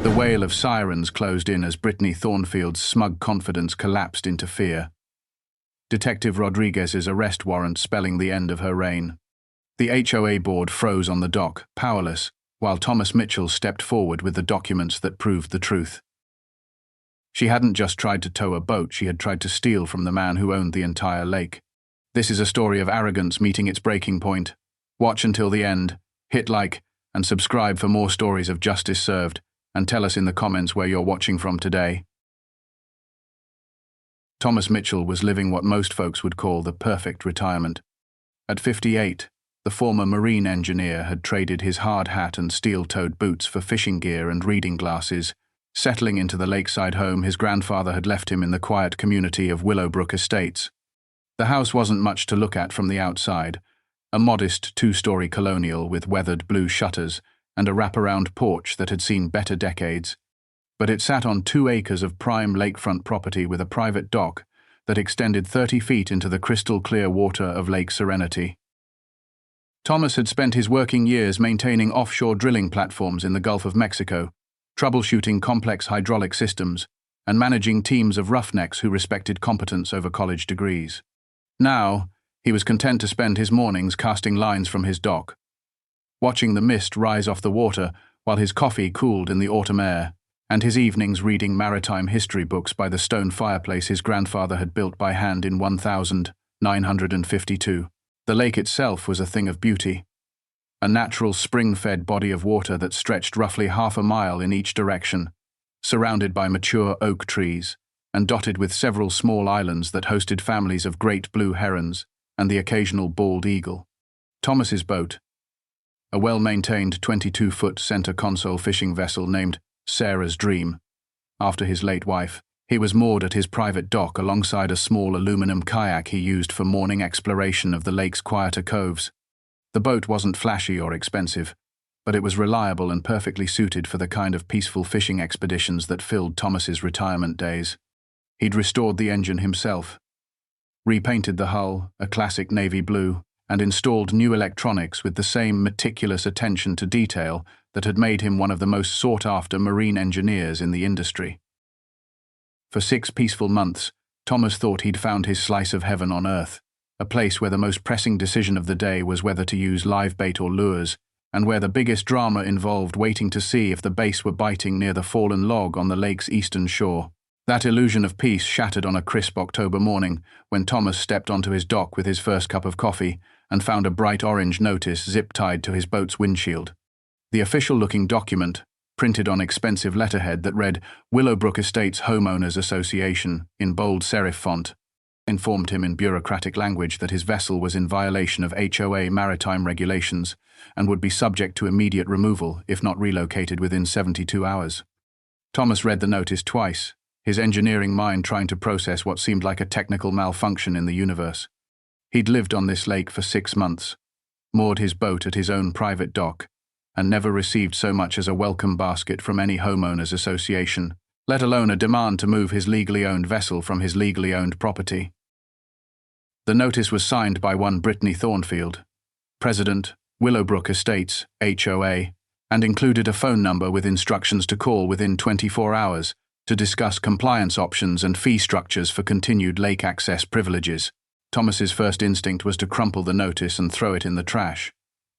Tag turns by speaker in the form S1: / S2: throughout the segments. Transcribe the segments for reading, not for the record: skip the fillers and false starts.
S1: The wail of sirens closed in as Brittany Thornfield's smug confidence collapsed into fear. Detective Rodriguez's arrest warrant spelling the end of her reign. The HOA board froze on the dock, powerless, while Thomas Mitchell stepped forward with the documents that proved the truth. She hadn't just tried to tow a boat, she had tried to steal from the man who owned the entire lake. This is a story of arrogance meeting its breaking point. Watch until the end, hit like, and subscribe for more stories of justice served, and tell us in the comments where you're watching from today. Thomas Mitchell was living what most folks would call the perfect retirement. At 58, the former marine engineer had traded his hard hat and steel-toed boots for fishing gear and reading glasses. Settling into the lakeside home his grandfather had left him in the quiet community of Willowbrook Estates. The house wasn't much to look at from the outside, a modest two-story colonial with weathered blue shutters and a wraparound porch that had seen better decades. But it sat on 2 acres of prime lakefront property with a private dock that extended 30 feet into the crystal-clear water of Lake Serenity. Thomas had spent his working years maintaining offshore drilling platforms in the Gulf of Mexico, troubleshooting complex hydraulic systems, and managing teams of roughnecks who respected competence over college degrees. Now, he was content to spend his mornings casting lines from his dock, watching the mist rise off the water while his coffee cooled in the autumn air, and his evenings reading maritime history books by the stone fireplace his grandfather had built by hand in 1952. The lake itself was a thing of beauty, a natural spring-fed body of water that stretched roughly half a mile in each direction, surrounded by mature oak trees, and dotted with several small islands that hosted families of great blue herons and the occasional bald eagle. Thomas's boat, a well-maintained 22-foot center console fishing vessel named Sarah's Dream, after his late wife, he was moored at his private dock alongside a small aluminum kayak he used for morning exploration of the lake's quieter coves. The boat wasn't flashy or expensive, but it was reliable and perfectly suited for the kind of peaceful fishing expeditions that filled Thomas's retirement days. He'd restored the engine himself, repainted the hull, a classic navy blue, and installed new electronics with the same meticulous attention to detail that had made him one of the most sought-after marine engineers in the industry. For 6 peaceful months, Thomas thought he'd found his slice of heaven on earth, a place where the most pressing decision of the day was whether to use live bait or lures, and where the biggest drama involved waiting to see if the base were biting near the fallen log on the lake's eastern shore. That illusion of peace shattered on a crisp October morning when Thomas stepped onto his dock with his first cup of coffee and found a bright orange notice zip-tied to his boat's windshield. The official-looking document, printed on expensive letterhead that read Willowbrook Estates Homeowners Association in bold serif font, informed him in bureaucratic language that his vessel was in violation of HOA maritime regulations and would be subject to immediate removal if not relocated within 72 hours. Thomas read the notice twice, his engineering mind trying to process what seemed like a technical malfunction in the universe. He'd lived on this lake for 6 months, moored his boat at his own private dock, and never received so much as a welcome basket from any homeowners association, let alone a demand to move his legally owned vessel from his legally owned property. The notice was signed by one Brittany Thornfield, President, Willowbrook Estates, HOA, and included a phone number with instructions to call within 24 hours to discuss compliance options and fee structures for continued lake access privileges. Thomas's first instinct was to crumple the notice and throw it in the trash,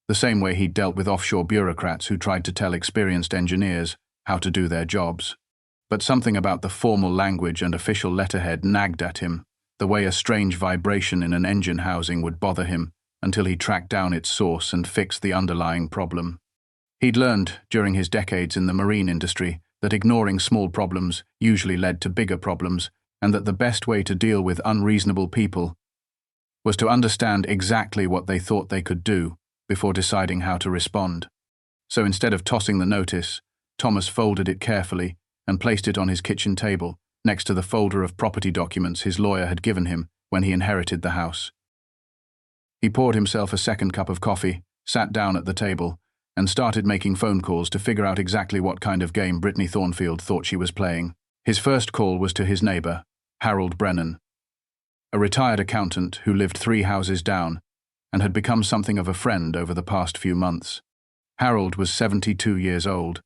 S1: the same way he'd dealt with offshore bureaucrats who tried to tell experienced engineers how to do their jobs. But something about the formal language and official letterhead nagged at him, the way a strange vibration in an engine housing would bother him until he tracked down its source and fixed the underlying problem. He'd learned, during his decades in the marine industry, that ignoring small problems usually led to bigger problems, and that the best way to deal with unreasonable people was to understand exactly what they thought they could do before deciding how to respond. So instead of tossing the notice, Thomas folded it carefully and placed it on his kitchen table, next to the folder of property documents his lawyer had given him when he inherited the house. He poured himself a second cup of coffee, sat down at the table, and started making phone calls to figure out exactly what kind of game Brittany Thornfield thought she was playing. His first call was to his neighbor, Harold Brennan, a retired accountant who lived 3 houses down and had become something of a friend over the past few months. Harold was 72 years old,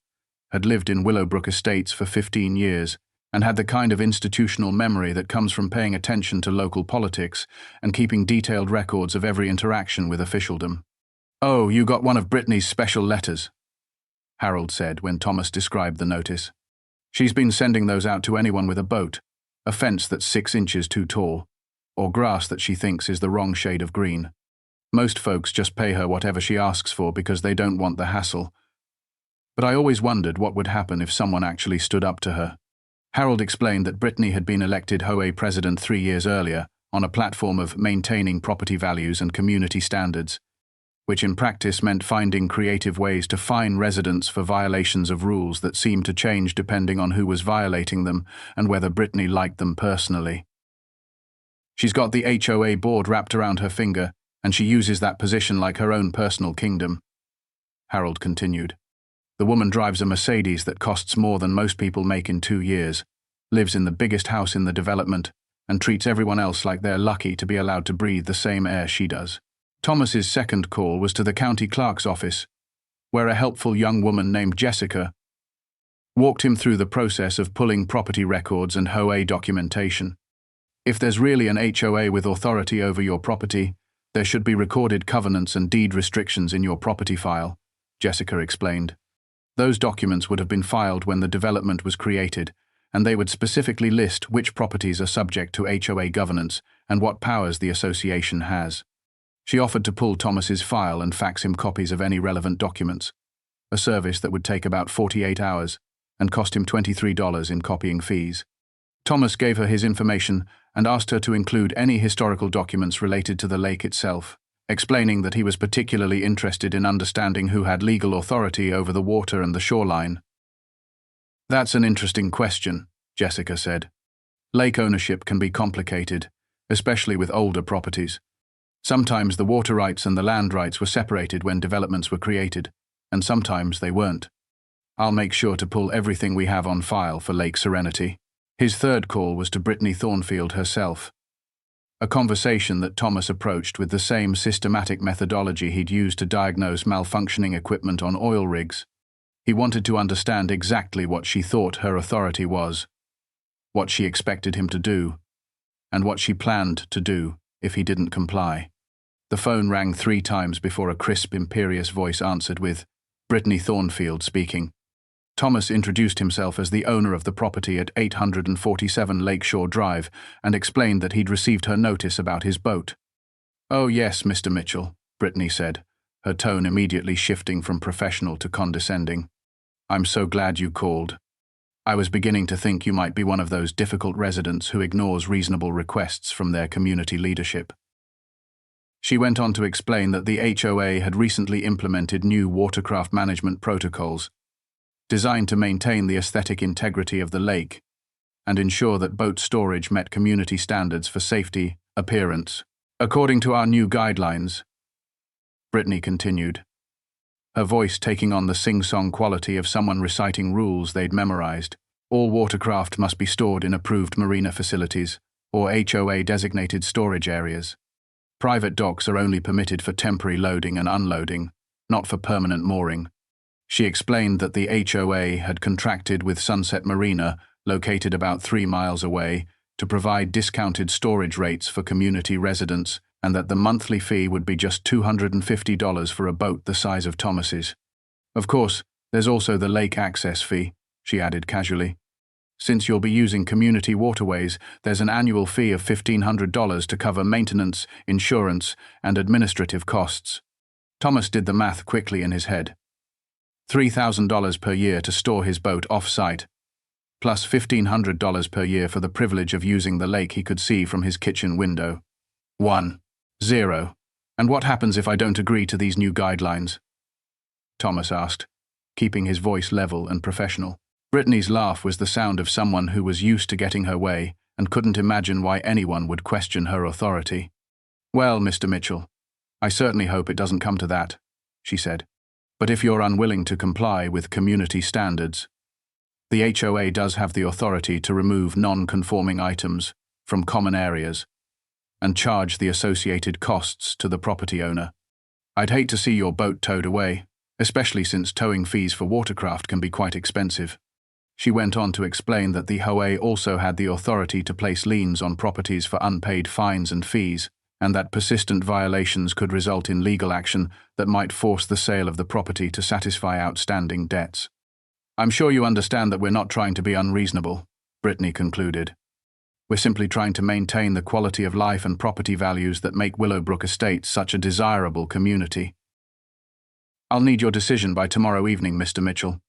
S1: had lived in Willowbrook Estates for 15 years, and had the kind of institutional memory that comes from paying attention to local politics and keeping detailed records of every interaction with officialdom. "Oh, you got one of Brittany's special letters," Harold said when Thomas described the notice. "She's been sending those out to anyone with a boat, a fence that's 6 inches too tall, or grass that she thinks is the wrong shade of green. Most folks just pay her whatever she asks for because they don't want the hassle. But I always wondered what would happen if someone actually stood up to her." Harold explained that Brittany had been elected HOA president 3 years earlier on a platform of maintaining property values and community standards, which in practice meant finding creative ways to fine residents for violations of rules that seemed to change depending on who was violating them and whether Brittany liked them personally. "She's got the HOA board wrapped around her finger, and she uses that position like her own personal kingdom," Harold continued. "The woman drives a Mercedes that costs more than most people make in 2 years, lives in the biggest house in the development, and treats everyone else like they're lucky to be allowed to breathe the same air she does." Thomas's second call was to the county clerk's office, where a helpful young woman named Jessica walked him through the process of pulling property records and HOA documentation. "If there's really an HOA with authority over your property, there should be recorded covenants and deed restrictions in your property file," Jessica explained. "Those documents would have been filed when the development was created, and they would specifically list which properties are subject to HOA governance and what powers the association has." She offered to pull Thomas's file and fax him copies of any relevant documents, a service that would take about 48 hours and cost him $23 in copying fees. Thomas gave her his information and asked her to include any historical documents related to the lake itself, explaining that he was particularly interested in understanding who had legal authority over the water and the shoreline. "That's an interesting question," Jessica said. "Lake ownership can be complicated, especially with older properties. Sometimes the water rights and the land rights were separated when developments were created, and sometimes they weren't. I'll make sure to pull everything we have on file for Lake Serenity." His third call was to Brittany Thornfield herself, a conversation that Thomas approached with the same systematic methodology he'd used to diagnose malfunctioning equipment on oil rigs. He wanted to understand exactly what she thought her authority was, what she expected him to do, and what she planned to do if he didn't comply. The phone rang 3 times before a crisp, imperious voice answered with, "Brittany Thornfield speaking." Thomas introduced himself as the owner of the property at 847 Lakeshore Drive and explained that he'd received her notice about his boat. "Oh yes, Mr. Mitchell," Brittany said, her tone immediately shifting from professional to condescending. "I'm so glad you called. I was beginning to think you might be one of those difficult residents who ignores reasonable requests from their community leadership." She went on to explain that the HOA had recently implemented new watercraft management protocols, designed to maintain the aesthetic integrity of the lake and ensure that boat storage met community standards for safety, appearance. "According to our new guidelines," Brittany continued, her voice taking on the sing-song quality of someone reciting rules they'd memorized, "all watercraft must be stored in approved marina facilities or HOA-designated storage areas. Private docks are only permitted for temporary loading and unloading, not for permanent mooring." She explained that the HOA had contracted with Sunset Marina, located about 3 miles away, to provide discounted storage rates for community residents, and that the monthly fee would be just $250 for a boat the size of Thomas's. "Of course, there's also the lake access fee," she added casually. "Since you'll be using community waterways, there's an annual fee of $1,500 to cover maintenance, insurance, and administrative costs." Thomas did the math quickly in his head. $3,000 per year to store his boat off-site, plus $1,500 per year for the privilege of using the lake he could see from his kitchen window. 0. "And what happens if I don't agree to these new guidelines?" Thomas asked, keeping his voice level and professional. Brittany's laugh was the sound of someone who was used to getting her way and couldn't imagine why anyone would question her authority. "Well, Mr. Mitchell, I certainly hope it doesn't come to that," she said. "But if you're unwilling to comply with community standards, the HOA does have the authority to remove non-conforming items from common areas and charge the associated costs to the property owner. I'd hate to see your boat towed away, especially since towing fees for watercraft can be quite expensive. She went on to explain that the HOA also had the authority to place liens on properties for unpaid fines and fees, and that persistent violations could result in legal action that might force the sale of the property to satisfy outstanding debts. "I'm sure you understand that we're not trying to be unreasonable," Brittany concluded. "We're simply trying to maintain the quality of life and property values that make Willowbrook Estates such a desirable community. I'll need your decision by tomorrow evening, Mr. Mitchell.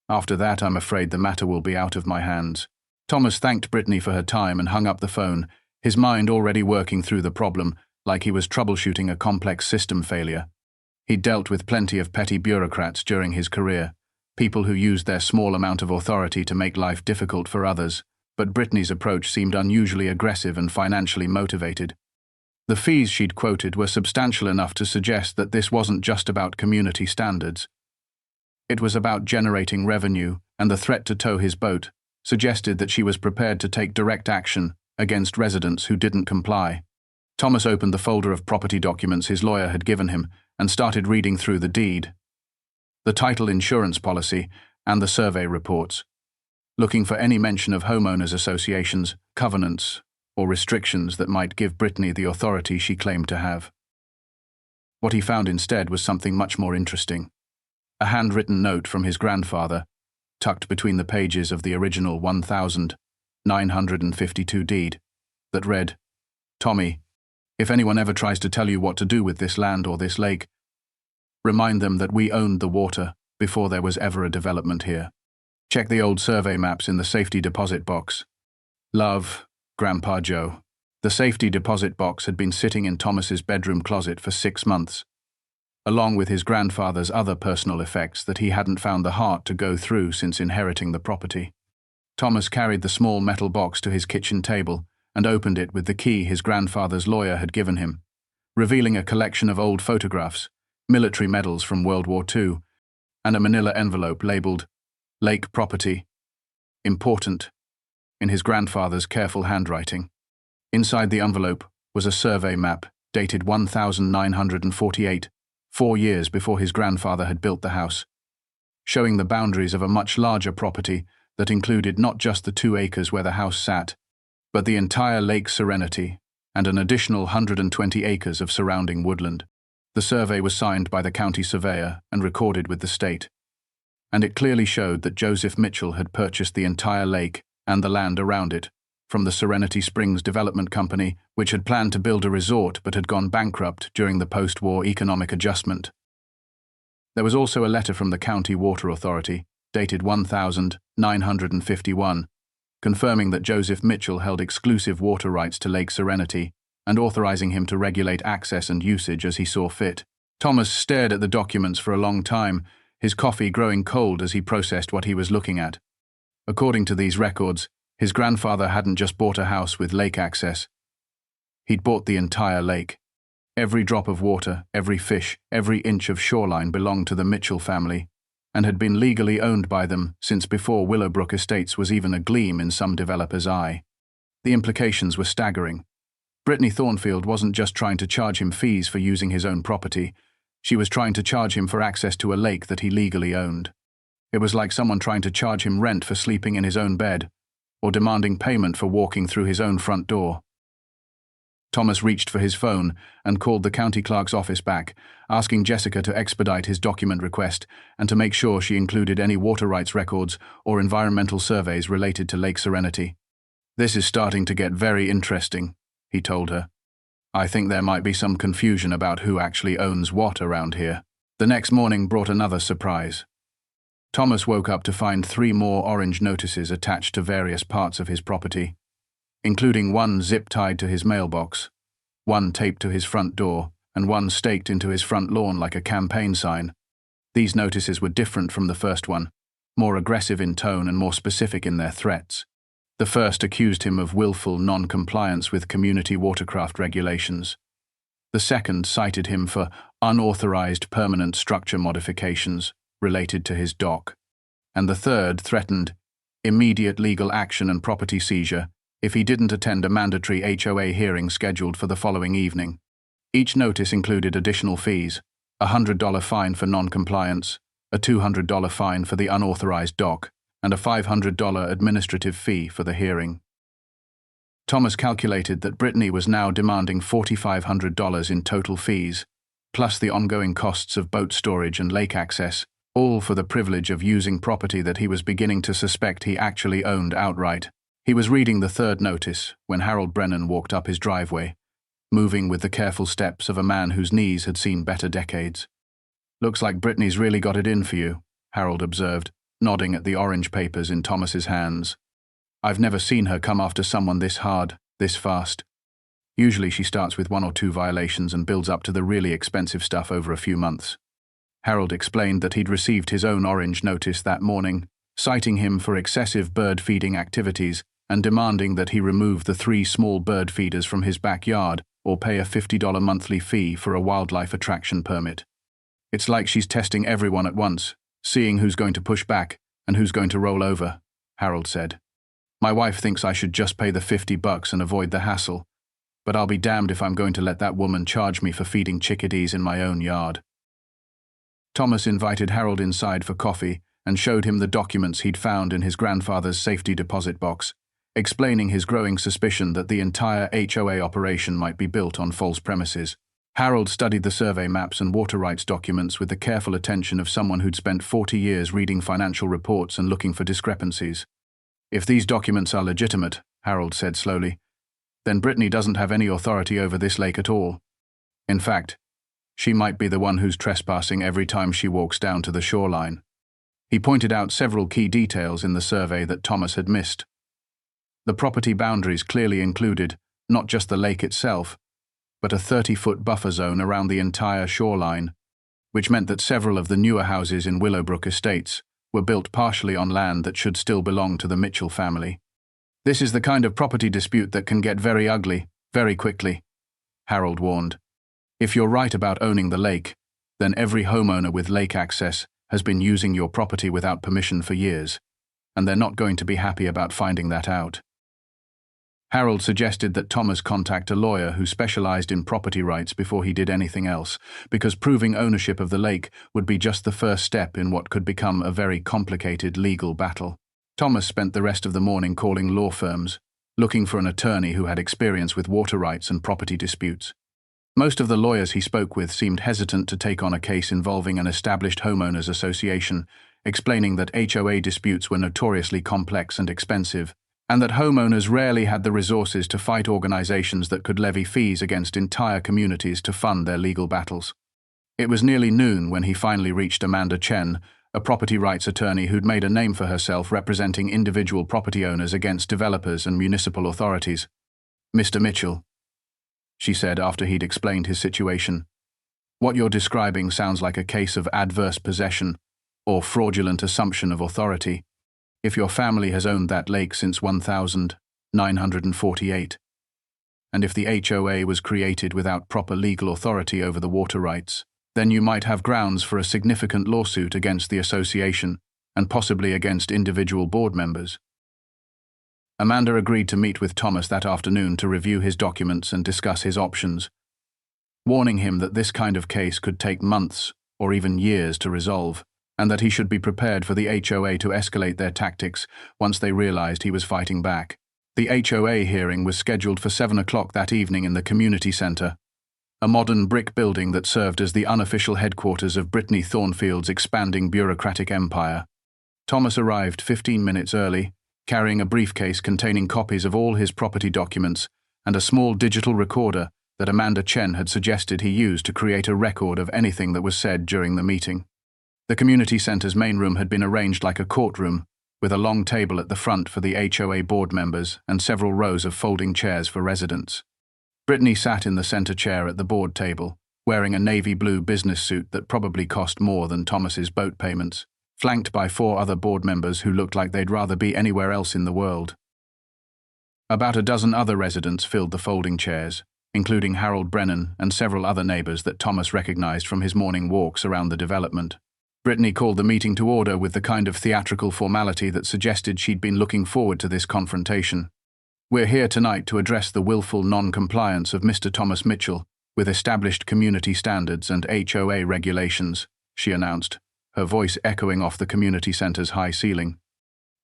S1: After that, I'm afraid the matter will be out of my hands." Thomas thanked Brittany for her time and hung up the phone, his mind already working through the problem like he was troubleshooting a complex system failure. He'd dealt with plenty of petty bureaucrats during his career, people who used their small amount of authority to make life difficult for others, but Brittany's approach seemed unusually aggressive and financially motivated. The fees she'd quoted were substantial enough to suggest that this wasn't just about community standards. It was about generating revenue, and the threat to tow his boat suggested that she was prepared to take direct action against residents who didn't comply. Thomas opened the folder of property documents his lawyer had given him and started reading through the deed, the title insurance policy, and the survey reports, looking for any mention of homeowners associations, covenants, or restrictions that might give Brittany the authority she claimed to have. What he found instead was something much more interesting. A handwritten note from his grandfather, tucked between the pages of the original 1952 deed, that read, "Tommy, if anyone ever tries to tell you what to do with this land or this lake, remind them that we owned the water before there was ever a development here. Check the old survey maps in the safety deposit box. Love, Grandpa Joe." The safety deposit box had been sitting in Thomas's bedroom closet for 6 months, along with his grandfather's other personal effects that he hadn't found the heart to go through since inheriting the property. Thomas carried the small metal box to his kitchen table and opened it with the key his grandfather's lawyer had given him, revealing a collection of old photographs, military medals from World War II, and a manila envelope labeled "Lake Property. Important," in his grandfather's careful handwriting. Inside the envelope was a survey map dated 1948, 4 years before his grandfather had built the house, showing the boundaries of a much larger property that included not just the 2 acres where the house sat, but the entire Lake Serenity and an additional 120 acres of surrounding woodland. The survey was signed by the county surveyor and recorded with the state, and it clearly showed that Joseph Mitchell had purchased the entire lake and the land around it from the Serenity Springs Development Company, which had planned to build a resort but had gone bankrupt during the post-war economic adjustment. There was also a letter from the County Water Authority, dated 1951, confirming that Joseph Mitchell held exclusive water rights to Lake Serenity and authorizing him to regulate access and usage as he saw fit. Thomas stared at the documents for a long time, his coffee growing cold as he processed what he was looking at. According to these records, his grandfather hadn't just bought a house with lake access. He'd bought the entire lake. Every drop of water, every fish, every inch of shoreline belonged to the Mitchell family, and had been legally owned by them since before Willowbrook Estates was even a gleam in some developer's eye. The implications were staggering. Brittany Thornfield wasn't just trying to charge him fees for using his own property, she was trying to charge him for access to a lake that he legally owned. It was like someone trying to charge him rent for sleeping in his own bed, or demanding payment for walking through his own front door. Thomas reached for his phone and called the county clerk's office back, asking Jessica to expedite his document request and to make sure she included any water rights records or environmental surveys related to Lake Serenity. "This is starting to get very interesting," he told her. "I think there might be some confusion about who actually owns what around here." The next morning brought another surprise. Thomas woke up to find 3 more orange notices attached to various parts of his property, including one zip-tied to his mailbox, one taped to his front door, and one staked into his front lawn like a campaign sign. These notices were different from the first one, more aggressive in tone and more specific in their threats. The first accused him of willful non-compliance with community watercraft regulations. The second cited him for unauthorized permanent structure modifications related to his dock, and the third threatened immediate legal action and property seizure if he didn't attend a mandatory HOA hearing scheduled for the following evening. Each notice included additional fees, a $100 fine for non-compliance, a $200 fine for the unauthorized dock, and a $500 administrative fee for the hearing. Thomas calculated that Brittany was now demanding $4,500 in total fees, plus the ongoing costs of boat storage and lake access, all for the privilege of using property that he was beginning to suspect he actually owned outright. He was reading the third notice when Harold Brennan walked up his driveway, moving with the careful steps of a man whose knees had seen better decades. "Looks like Brittany's really got it in for you," Harold observed, nodding at the orange papers in Thomas's hands. "I've never seen her come after someone this hard, this fast. Usually she starts with 1 or 2 violations and builds up to the really expensive stuff over a few months." Harold explained that he'd received his own orange notice that morning, citing him for excessive bird-feeding activities and demanding that he remove the 3 small bird feeders from his backyard or pay a $50 monthly fee for a wildlife attraction permit. "It's like she's testing everyone at once, seeing who's going to push back and who's going to roll over," Harold said. "My wife thinks I should just pay the $50 and avoid the hassle, but I'll be damned if I'm going to let that woman charge me for feeding chickadees in my own yard." Thomas invited Harold inside for coffee and showed him the documents he'd found in his grandfather's safety deposit box, explaining his growing suspicion that the entire HOA operation might be built on false premises. Harold studied the survey maps and water rights documents with the careful attention of someone who'd spent 40 years reading financial reports and looking for discrepancies. "If these documents are legitimate," Harold said slowly, "then Brittany doesn't have any authority over this lake at all. In fact, she might be the one who's trespassing every time she walks down to the shoreline." He pointed out several key details in the survey that Thomas had missed. The property boundaries clearly included not just the lake itself, but a 30-foot buffer zone around the entire shoreline, which meant that several of the newer houses in Willowbrook Estates were built partially on land that should still belong to the Mitchell family. "This is the kind of property dispute that can get very ugly, very quickly," Harold warned. "If you're right about owning the lake, then every homeowner with lake access has been using your property without permission for years, and they're not going to be happy about finding that out." Harold suggested that Thomas contact a lawyer who specialized in property rights before he did anything else, because proving ownership of the lake would be just the first step in what could become a very complicated legal battle. Thomas spent the rest of the morning calling law firms, looking for an attorney who had experience with water rights and property disputes. Most of the lawyers he spoke with seemed hesitant to take on a case involving an established homeowners association, explaining that HOA disputes were notoriously complex and expensive, and that homeowners rarely had the resources to fight organizations that could levy fees against entire communities to fund their legal battles. It was nearly noon when he finally reached Amanda Chen, a property rights attorney who'd made a name for herself representing individual property owners against developers and municipal authorities. "Mr. Mitchell," she said after he'd explained his situation, "what you're describing sounds like a case of adverse possession or fraudulent assumption of authority. If your family has owned that lake since 1948, and if the HOA was created without proper legal authority over the water rights, then you might have grounds for a significant lawsuit against the association and possibly against individual board members." Amanda agreed to meet with Thomas that afternoon to review his documents and discuss his options, warning him that this kind of case could take months or even years to resolve, and that he should be prepared for the HOA to escalate their tactics once they realized he was fighting back. The HOA hearing was scheduled for 7 o'clock that evening in the community center, a modern brick building that served as the unofficial headquarters of Brittany Thornfield's expanding bureaucratic empire. Thomas arrived 15 minutes early, carrying a briefcase containing copies of all his property documents and a small digital recorder that Amanda Chen had suggested he use to create a record of anything that was said during the meeting. The community center's main room had been arranged like a courtroom, with a long table at the front for the HOA board members and several rows of folding chairs for residents. Brittany sat in the center chair at the board table, wearing a navy blue business suit that probably cost more than Thomas's boat payments, flanked by 4 other board members who looked like they'd rather be anywhere else in the world. About a dozen other residents filled the folding chairs, including Harold Brennan and several other neighbors that Thomas recognized from his morning walks around the development. Brittany called the meeting to order with the kind of theatrical formality that suggested she'd been looking forward to this confrontation. "We're here tonight to address the willful non-compliance of Mr. Thomas Mitchell with established community standards and HOA regulations, she announced, her voice echoing off the community center's high ceiling.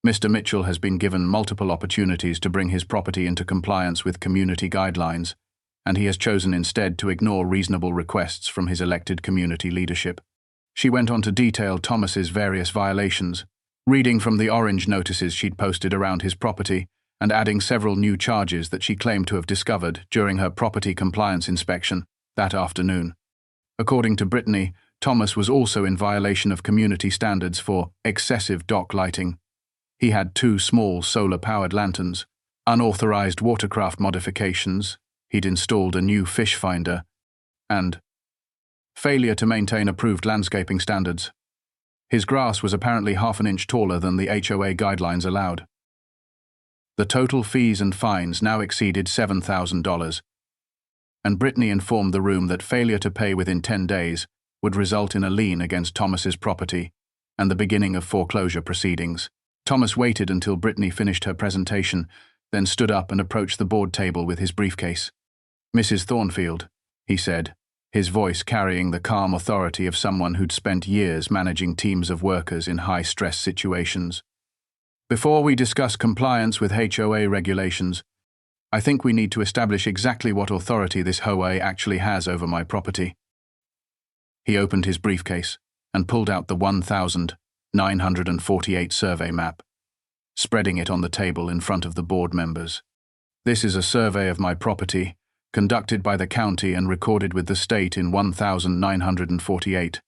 S1: Mr. Mitchell has been given multiple opportunities to bring his property into compliance with community guidelines, and he has chosen instead to ignore reasonable requests from his elected community leadership. She went on to detail Thomas's various violations, reading from the orange notices she'd posted around his property and adding several new charges that she claimed to have discovered during her property compliance inspection that afternoon. According to Brittany, Thomas was also in violation of community standards for excessive dock lighting. He had 2 small solar-powered lanterns, unauthorized watercraft modifications, he'd installed a new fish finder, and failure to maintain approved landscaping standards. His grass was apparently half an inch taller than the HOA guidelines allowed. The total fees and fines now exceeded $7,000, and Brittany informed the room that failure to pay within 10 days would result in a lien against Thomas's property and the beginning of foreclosure proceedings. Thomas waited until Brittany finished her presentation, then stood up and approached the board table with his briefcase. "Mrs. Thornfield," he said, his voice carrying the calm authority of someone who'd spent years managing teams of workers in high-stress situations. "Before we discuss compliance with HOA regulations, I think we need to establish exactly what authority this HOA actually has over my property." He opened his briefcase and pulled out the 1,948 survey map, spreading it on the table in front of the board members. "This is a survey of my property, conducted by the county and recorded with the state in 1,948.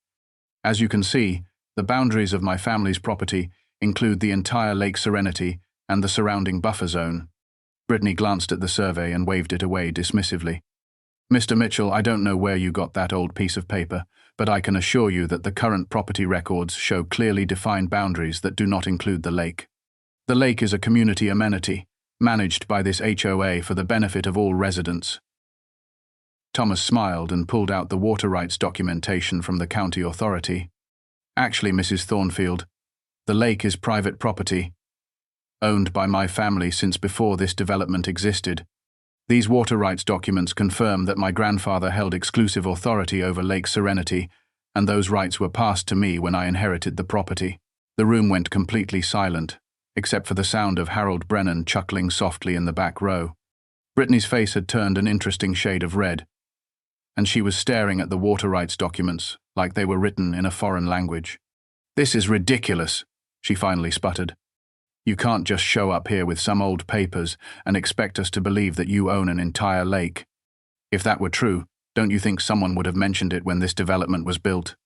S1: As you can see, the boundaries of my family's property include the entire Lake Serenity and the surrounding buffer zone." Brittany glanced at the survey and waved it away dismissively. "Mr. Mitchell, I don't know where you got that old piece of paper, but I can assure you that the current property records show clearly defined boundaries that do not include the lake. The lake is a community amenity, managed by this HOA for the benefit of all residents." Thomas smiled and pulled out the water rights documentation from the county authority. "Actually, Mrs. Thornfield, the lake is private property, owned by my family since before this development existed. These water rights documents confirm that my grandfather held exclusive authority over Lake Serenity, and those rights were passed to me when I inherited the property." The room went completely silent, except for the sound of Harold Brennan chuckling softly in the back row. Brittany's face had turned an interesting shade of red, and she was staring at the water rights documents like they were written in a foreign language. "This is ridiculous," she finally sputtered. "You can't just show up here with some old papers and expect us to believe that you own an entire lake. If that were true, don't you think someone would have mentioned it when this development was built?"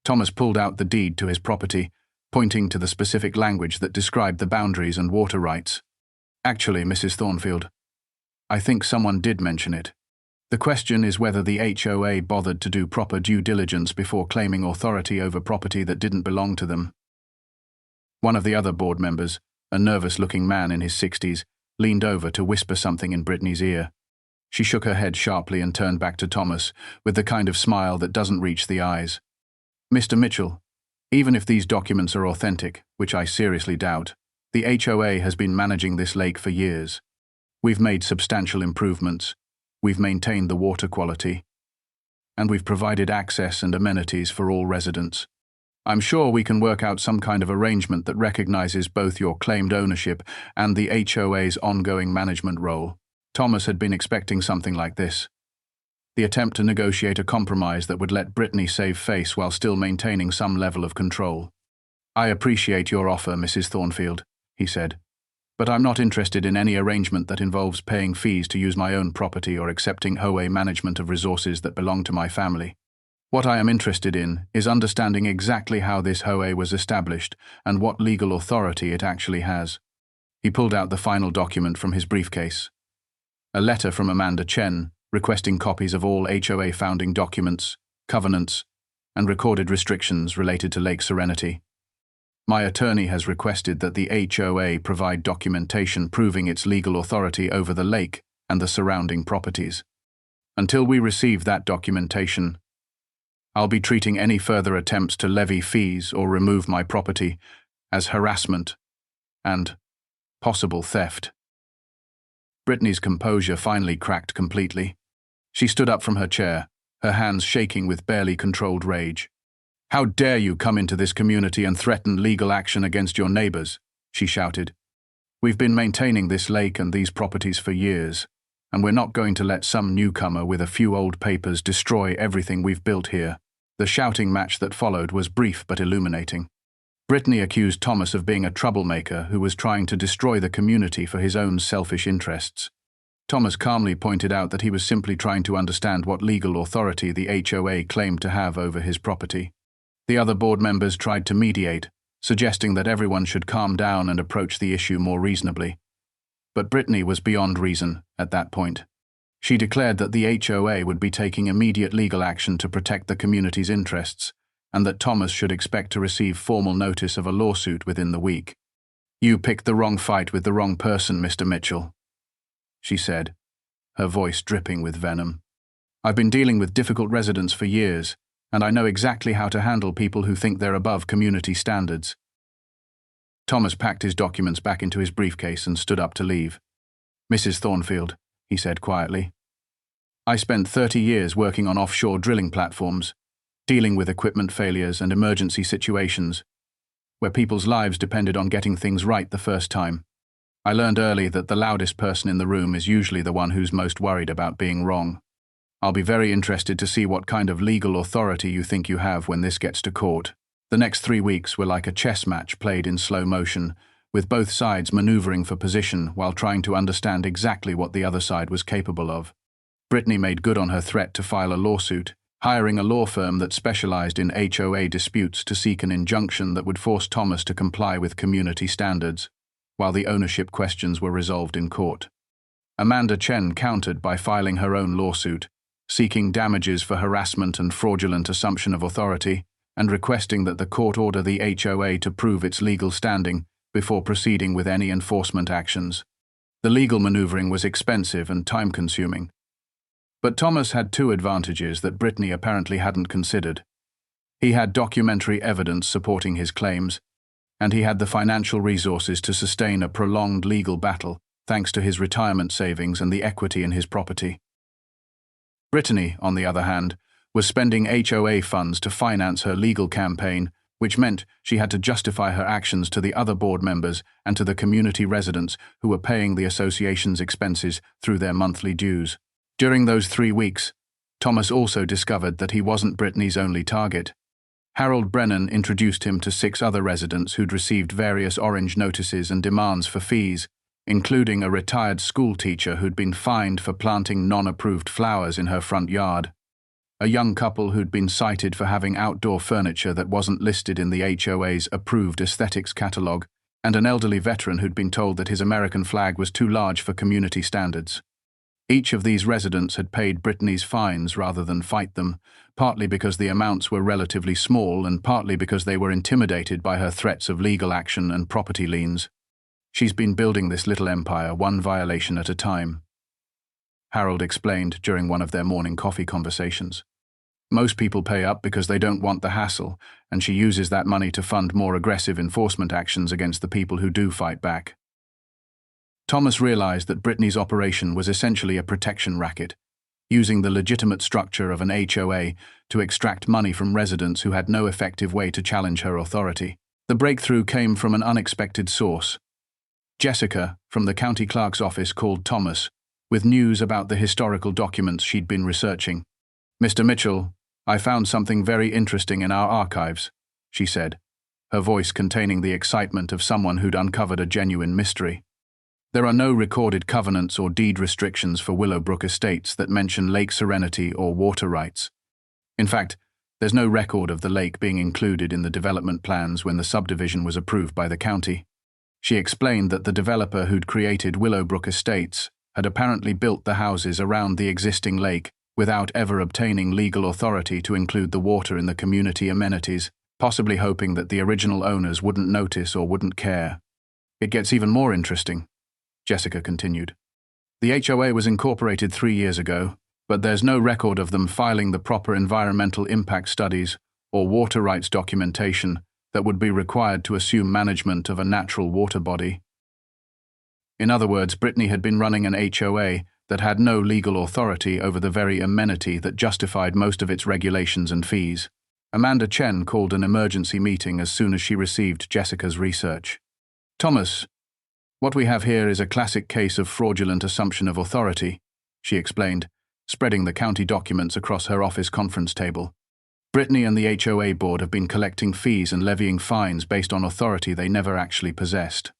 S1: Thomas pulled out the deed to his property, pointing to the specific language that described the boundaries and water rights. "Actually, Mrs. Thornfield, I think someone did mention it. The question is whether the HOA bothered to do proper due diligence before claiming authority over property that didn't belong to them." One of the other board members, a nervous-looking man in his 60s, leaned over to whisper something in Brittany's ear. She shook her head sharply and turned back to Thomas, with the kind of smile that doesn't reach the eyes. "Mr. Mitchell, even if these documents are authentic, which I seriously doubt, the HOA has been managing this lake for years. We've made substantial improvements. We've maintained the water quality, and we've provided access and amenities for all residents. I'm sure we can work out some kind of arrangement that recognizes both your claimed ownership and the HOA's ongoing management role." Thomas had been expecting something like this. The attempt to negotiate a compromise that would let Brittany save face while still maintaining some level of control. "I appreciate your offer, Mrs. Thornfield," he said, "but I'm not interested in any arrangement that involves paying fees to use my own property or accepting HOA management of resources that belong to my family. What I am interested in is understanding exactly how this HOA was established and what legal authority it actually has." He pulled out the final document from his briefcase. A letter from Amanda Chen, requesting copies of all HOA founding documents, covenants, and recorded restrictions related to Lake Serenity. "My attorney has requested that the HOA provide documentation proving its legal authority over the lake and the surrounding properties. Until we receive that documentation, I'll be treating any further attempts to levy fees or remove my property as harassment and possible theft." Brittany's composure finally cracked completely. She stood up from her chair, her hands shaking with barely controlled rage. "How dare you come into this community and threaten legal action against your neighbors?" she shouted. "We've been maintaining this lake and these properties for years, and we're not going to let some newcomer with a few old papers destroy everything we've built here." The shouting match that followed was brief but illuminating. Brittany accused Thomas of being a troublemaker who was trying to destroy the community for his own selfish interests. Thomas calmly pointed out that he was simply trying to understand what legal authority the HOA claimed to have over his property. The other board members tried to mediate, suggesting that everyone should calm down and approach the issue more reasonably. But Brittany was beyond reason at that point. She declared that the HOA would be taking immediate legal action to protect the community's interests, and that Thomas should expect to receive formal notice of a lawsuit within the week. "You picked the wrong fight with the wrong person, Mr. Mitchell," she said, her voice dripping with venom. "I've been dealing with difficult residents for years, and I know exactly how to handle people who think they're above community standards." Thomas packed his documents back into his briefcase and stood up to leave. "Mrs. Thornfield," he said quietly, "I spent 30 years working on offshore drilling platforms, dealing with equipment failures and emergency situations, where people's lives depended on getting things right the first time. I learned early that the loudest person in the room is usually the one who's most worried about being wrong. I'll be very interested to see what kind of legal authority you think you have when this gets to court." The next 3 weeks were like a chess match played in slow motion, with both sides maneuvering for position while trying to understand exactly what the other side was capable of. Brittany made good on her threat to file a lawsuit, hiring a law firm that specialized in HOA disputes to seek an injunction that would force Thomas to comply with community standards, while the ownership questions were resolved in court. Amanda Chen countered by filing her own lawsuit, seeking damages for harassment and fraudulent assumption of authority, and requesting that the court order the HOA to prove its legal standing before proceeding with any enforcement actions. The legal maneuvering was expensive and time-consuming. But Thomas had two advantages that Brittany apparently hadn't considered. He had documentary evidence supporting his claims, and he had the financial resources to sustain a prolonged legal battle thanks to his retirement savings and the equity in his property. Brittany, on the other hand, was spending HOA funds to finance her legal campaign, which meant she had to justify her actions to the other board members and to the community residents who were paying the association's expenses through their monthly dues. During those 3 weeks, Thomas also discovered that he wasn't Brittany's only target. Harold Brennan introduced him to 6 other residents who'd received various orange notices and demands for fees, including a retired school teacher who'd been fined for planting non-approved flowers in her front yard, a young couple who'd been cited for having outdoor furniture that wasn't listed in the HOA's approved aesthetics catalogue, and an elderly veteran who'd been told that his American flag was too large for community standards. Each of these residents had paid Brittany's fines rather than fight them, partly because the amounts were relatively small and partly because they were intimidated by her threats of legal action and property liens. "She's been building this little empire one violation at a time," Harold explained during one of their morning coffee conversations. "Most people pay up because they don't want the hassle, and she uses that money to fund more aggressive enforcement actions against the people who do fight back." Thomas realized that Brittany's operation was essentially a protection racket, using the legitimate structure of an HOA to extract money from residents who had no effective way to challenge her authority. The breakthrough came from an unexpected source. Jessica, from the county clerk's office, called Thomas with news about the historical documents she'd been researching. "Mr. Mitchell, I found something very interesting in our archives," she said, her voice containing the excitement of someone who'd uncovered a genuine mystery. "There are no recorded covenants or deed restrictions for Willowbrook Estates that mention Lake Serenity or water rights. In fact, there's no record of the lake being included in the development plans when the subdivision was approved by the county." She explained that the developer who'd created Willowbrook Estates had apparently built the houses around the existing lake without ever obtaining legal authority to include the water in the community amenities, possibly hoping that the original owners wouldn't notice or wouldn't care. "It gets even more interesting," Jessica continued. "The HOA was incorporated 3 years ago, but there's no record of them filing the proper environmental impact studies or water rights documentation that would be required to assume management of a natural water body. In other words, Brittany had been running an HOA that had no legal authority over the very amenity that justified most of its regulations and fees. Amanda Chen called an emergency meeting as soon as she received Jessica's research. "Thomas, what we have here is a classic case of fraudulent assumption of authority," she explained, spreading the county documents across her office conference table. "Brittany and the HOA board have been collecting fees and levying fines based on authority they never actually possessed.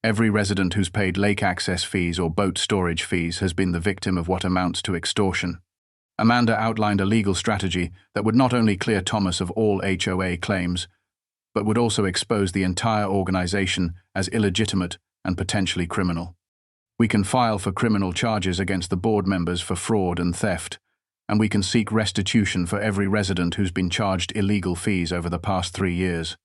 S1: Every resident who's paid lake access fees or boat storage fees has been the victim of what amounts to extortion." Amanda outlined a legal strategy that would not only clear Thomas of all HOA claims, but would also expose the entire organization as illegitimate and potentially criminal. "We can file for criminal charges against the board members for fraud and theft, and we can seek restitution for every resident who's been charged illegal fees over the past 3 years."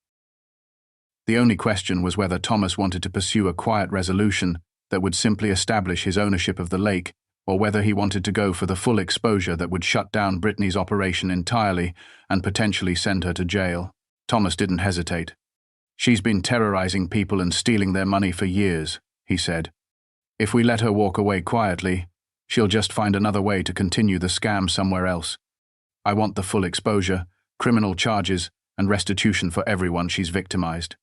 S1: The only question was whether Thomas wanted to pursue a quiet resolution that would simply establish his ownership of the lake, or whether he wanted to go for the full exposure that would shut down Brittany's operation entirely and potentially send her to jail. Thomas didn't hesitate. "She's been terrorizing people and stealing their money for years," he said. "If we let her walk away quietly, she'll just find another way to continue the scam somewhere else. I want the full exposure, criminal charges, and restitution for everyone she's victimized."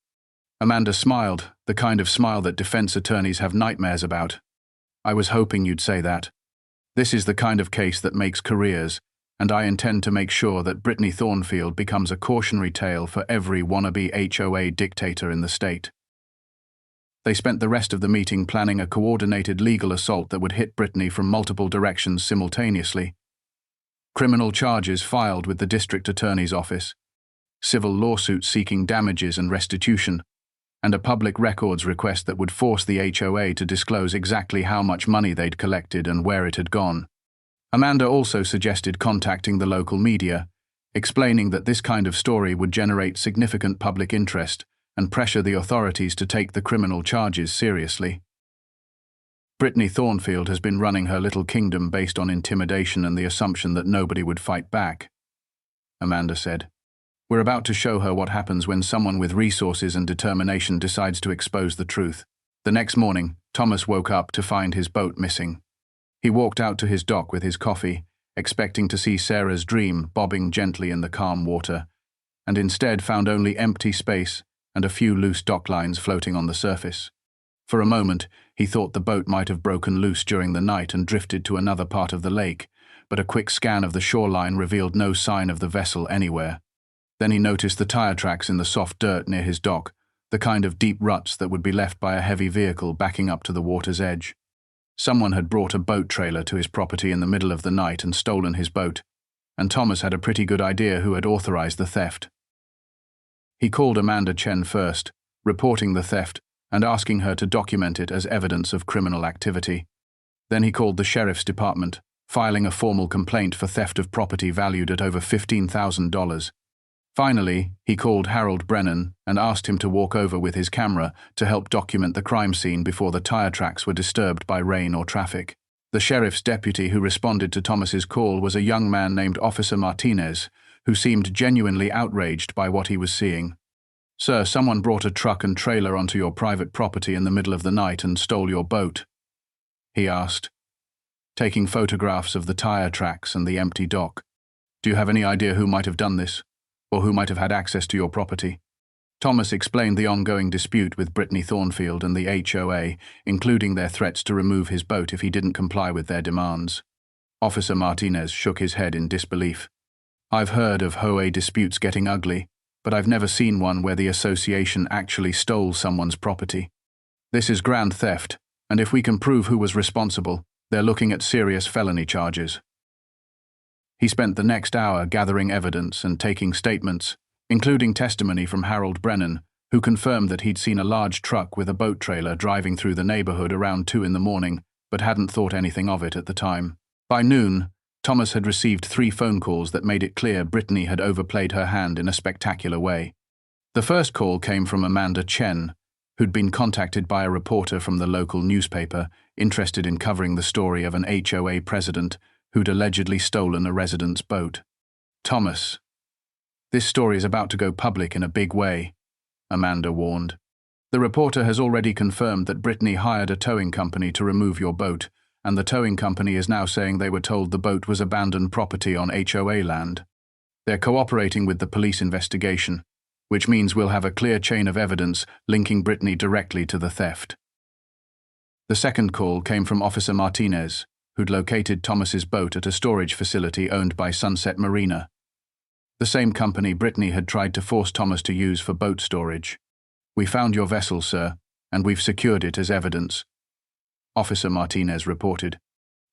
S1: Amanda smiled, the kind of smile that defense attorneys have nightmares about. "I was hoping you'd say that. This is the kind of case that makes careers, and I intend to make sure that Brittany Thornfield becomes a cautionary tale for every wannabe HOA dictator in the state." They spent the rest of the meeting planning a coordinated legal assault that would hit Brittany from multiple directions simultaneously. Criminal charges filed with the district attorney's office, civil lawsuits seeking damages and restitution, and a public records request that would force the HOA to disclose exactly how much money they'd collected and where it had gone. Amanda also suggested contacting the local media, explaining that this kind of story would generate significant public interest and pressure the authorities to take the criminal charges seriously. "Brittany Thornfield has been running her little kingdom based on intimidation and the assumption that nobody would fight back," Amanda said. "We're about to show her what happens when someone with resources and determination decides to expose the truth." The next morning, Thomas woke up to find his boat missing. He walked out to his dock with his coffee, expecting to see Sarah's dream bobbing gently in the calm water, and instead found only empty space and a few loose dock lines floating on the surface. For a moment, he thought the boat might have broken loose during the night and drifted to another part of the lake, but a quick scan of the shoreline revealed no sign of the vessel anywhere. Then he noticed the tire tracks in the soft dirt near his dock, the kind of deep ruts that would be left by a heavy vehicle backing up to the water's edge. Someone had brought a boat trailer to his property in the middle of the night and stolen his boat, and Thomas had a pretty good idea who had authorized the theft. He called Amanda Chen first, reporting the theft and asking her to document it as evidence of criminal activity. Then he called the sheriff's department, filing a formal complaint for theft of property valued at over $15,000. Finally, he called Harold Brennan and asked him to walk over with his camera to help document the crime scene before the tire tracks were disturbed by rain or traffic. The sheriff's deputy who responded to Thomas's call was a young man named Officer Martinez, who seemed genuinely outraged by what he was seeing. "Sir, someone brought a truck and trailer onto your private property in the middle of the night and stole your boat," he asked, taking photographs of the tire tracks and the empty dock. "Do you have any idea who might have done this, or who might have had access to your property?" Thomas explained the ongoing dispute with Brittany Thornfield and the HOA, including their threats to remove his boat if he didn't comply with their demands. Officer Martinez shook his head in disbelief. "I've heard of HOA disputes getting ugly, but I've never seen one where the association actually stole someone's property. This is grand theft, and if we can prove who was responsible, they're looking at serious felony charges." He spent the next hour gathering evidence and taking statements, including testimony from Harold Brennan, who confirmed that he'd seen a large truck with a boat trailer driving through the neighborhood around 2 in the morning, but hadn't thought anything of it at the time. By noon, Thomas had received 3 phone calls that made it clear Brittany had overplayed her hand in a spectacular way. The first call came from Amanda Chen, who'd been contacted by a reporter from the local newspaper interested in covering the story of an HOA president who'd allegedly stolen a resident's boat. "Thomas, this story is about to go public in a big way," Amanda warned. "The reporter has already confirmed that Brittany hired a towing company to remove your boat, and the towing company is now saying they were told the boat was abandoned property on HOA land. They're cooperating with the police investigation, which means we'll have a clear chain of evidence linking Brittany directly to the theft. The second call came from Officer Martinez, who'd located Thomas's boat at a storage facility owned by Sunset Marina, the same company Brittany had tried to force Thomas to use for boat storage. "We found your vessel, sir, and we've secured it as evidence," Officer Martinez reported.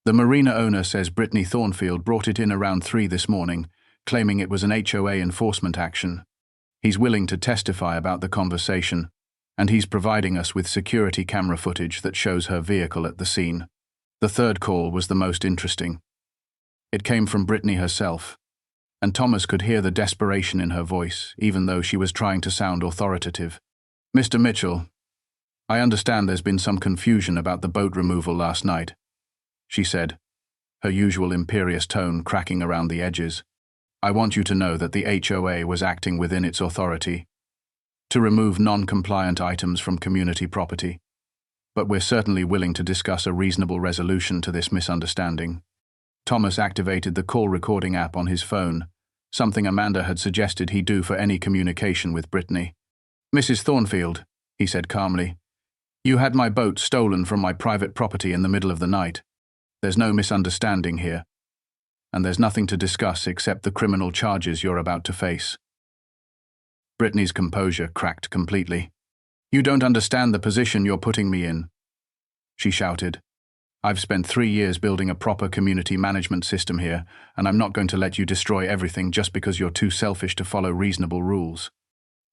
S1: "The marina owner says Brittany Thornfield brought it in around 3 this morning, claiming it was an HOA enforcement action. He's willing to testify about the conversation, and he's providing us with security camera footage that shows her vehicle at the scene." The third call was the most interesting. It came from Brittany herself, and Thomas could hear the desperation in her voice, even though she was trying to sound authoritative. "Mr. Mitchell, I understand there's been some confusion about the boat removal last night," she said, her usual imperious tone cracking around the edges. "I want you to know that the HOA was acting within its authority to remove non-compliant items from community property, but we're certainly willing to discuss a reasonable resolution to this misunderstanding." Thomas activated the call recording app on his phone, something Amanda had suggested he do for any communication with Brittany. "Mrs. Thornfield," he said calmly, "you had my boat stolen from my private property in the middle of the night. There's no misunderstanding here, and there's nothing to discuss except the criminal charges you're about to face." Brittany's composure cracked completely. "You don't understand the position you're putting me in," she shouted. "I've spent 3 years building a proper community management system here, and I'm not going to let you destroy everything just because you're too selfish to follow reasonable rules."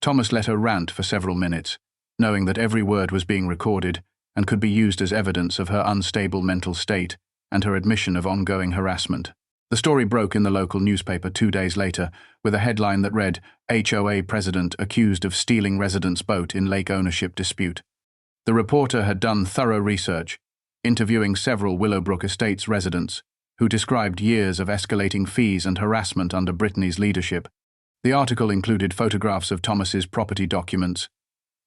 S1: Thomas let her rant for several minutes, knowing that every word was being recorded and could be used as evidence of her unstable mental state and her admission of ongoing harassment. The story broke in the local newspaper 2 days later with a headline that read, "HOA president accused of stealing resident's boat in lake ownership dispute." The reporter had done thorough research, interviewing several Willowbrook Estates residents, who described years of escalating fees and harassment under Brittany's leadership. The article included photographs of Thomas's property documents,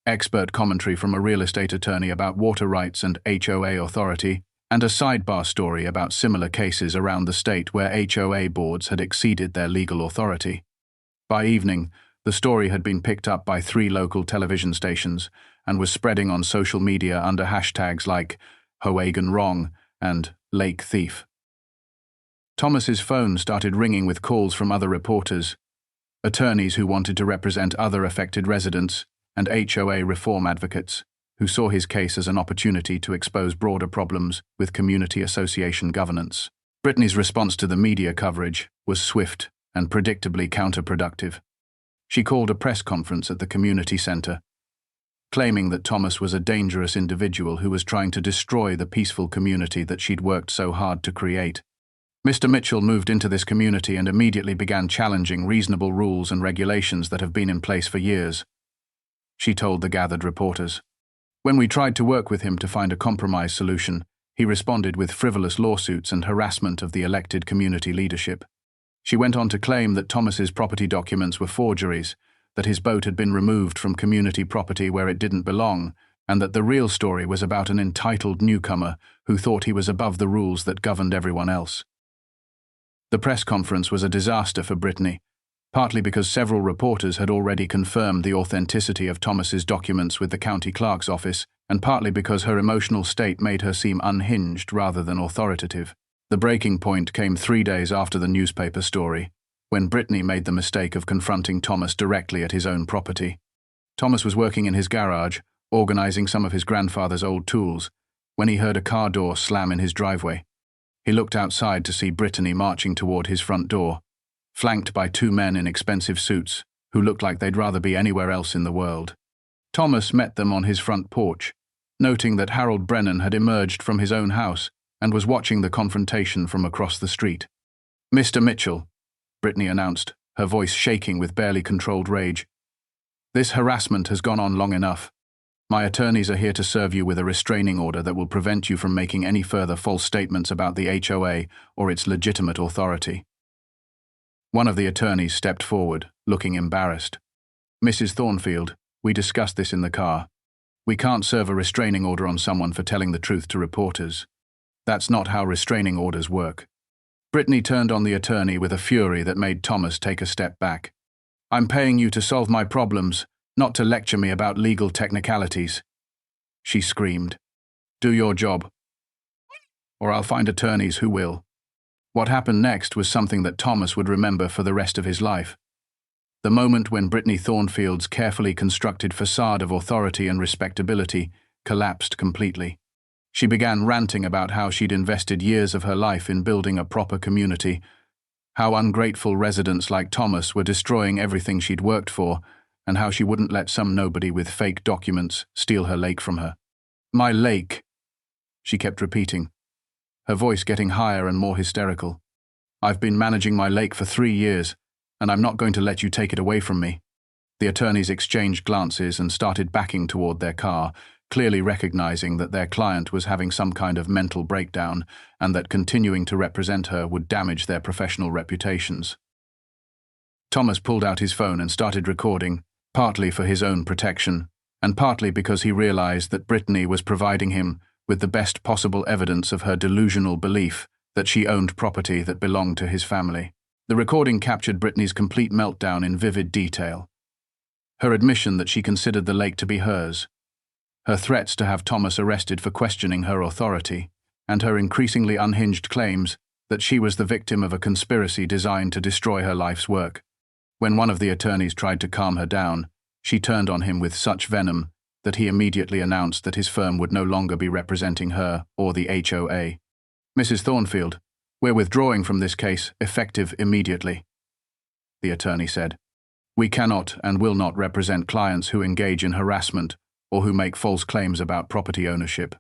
S1: expert commentary from a real estate attorney about water rights and HOA authority, and a sidebar story about similar cases around the state where HOA boards had exceeded their legal authority. By evening, the story had been picked up by 3 local television stations and was spreading on social media under hashtags like Hoagan Wrong and Lake Thief. Thomas's phone started ringing with calls from other reporters, attorneys who wanted to represent other affected residents, and HOA reform advocates, who saw his case as an opportunity to expose broader problems with community association governance. Brittany's response to the media coverage was swift and predictably counterproductive. She called a press conference at the community center, claiming that Thomas was a dangerous individual who was trying to destroy the peaceful community that she'd worked so hard to create. "Mr. Mitchell moved into this community and immediately began challenging reasonable rules and regulations that have been in place for years," she told the gathered reporters. "When we tried to work with him to find a compromise solution, he responded with frivolous lawsuits and harassment of the elected community leadership." She went on to claim that Thomas's property documents were forgeries, that his boat had been removed from community property where it didn't belong, and that the real story was about an entitled newcomer who thought he was above the rules that governed everyone else. The press conference was a disaster for Brittany, partly because several reporters had already confirmed the authenticity of Thomas's documents with the county clerk's office, and partly because her emotional state made her seem unhinged rather than authoritative. The breaking point came 3 days after the newspaper story, when Brittany made the mistake of confronting Thomas directly at his own property. Thomas was working in his garage, organizing some of his grandfather's old tools, when he heard a car door slam in his driveway. He looked outside to see Brittany marching toward his front door, flanked by 2 men in expensive suits who looked like they'd rather be anywhere else in the world. Thomas met them on his front porch, noting that Harold Brennan had emerged from his own house and was watching the confrontation from across the street. "Mr. Mitchell," Brittany announced, her voice shaking with barely controlled rage, "this harassment has gone on long enough. My attorneys are here to serve you with a restraining order that will prevent you from making any further false statements about the HOA or its legitimate authority." One of the attorneys stepped forward, looking embarrassed. "Mrs. Thornfield, we discussed this in the car. We can't serve a restraining order on someone for telling the truth to reporters. That's not how restraining orders work. Brittany turned on the attorney with a fury that made Thomas take a step back. I'm paying you to solve my problems, not to lecture me about legal technicalities, she screamed. Do your job, or I'll find attorneys who will. What happened next was something that Thomas would remember for the rest of his life. The moment when Brittany Thornfield's carefully constructed facade of authority and respectability collapsed completely. She began ranting about how she'd invested years of her life in building a proper community, how ungrateful residents like Thomas were destroying everything she'd worked for, and how she wouldn't let some nobody with fake documents steal her lake from her. My lake, she kept repeating, her voice getting higher and more hysterical. I've been managing my lake for 3 years, and I'm not going to let you take it away from me. The attorneys exchanged glances and started backing toward their car, clearly recognizing that their client was having some kind of mental breakdown and that continuing to represent her would damage their professional reputations. Thomas pulled out his phone and started recording, partly for his own protection, and partly because he realized that Brittany was providing him with the best possible evidence of her delusional belief that she owned property that belonged to his family. The recording captured Brittany's complete meltdown in vivid detail. Her admission that she considered the lake to be hers, her threats to have Thomas arrested for questioning her authority, and her increasingly unhinged claims that she was the victim of a conspiracy designed to destroy her life's work. When one of the attorneys tried to calm her down, she turned on him with such venom that he immediately announced that his firm would no longer be representing her or the HOA. Mrs. Thornfield, we're withdrawing from this case, effective immediately, the attorney said. We cannot and will not represent clients who engage in harassment or who make false claims about property ownership.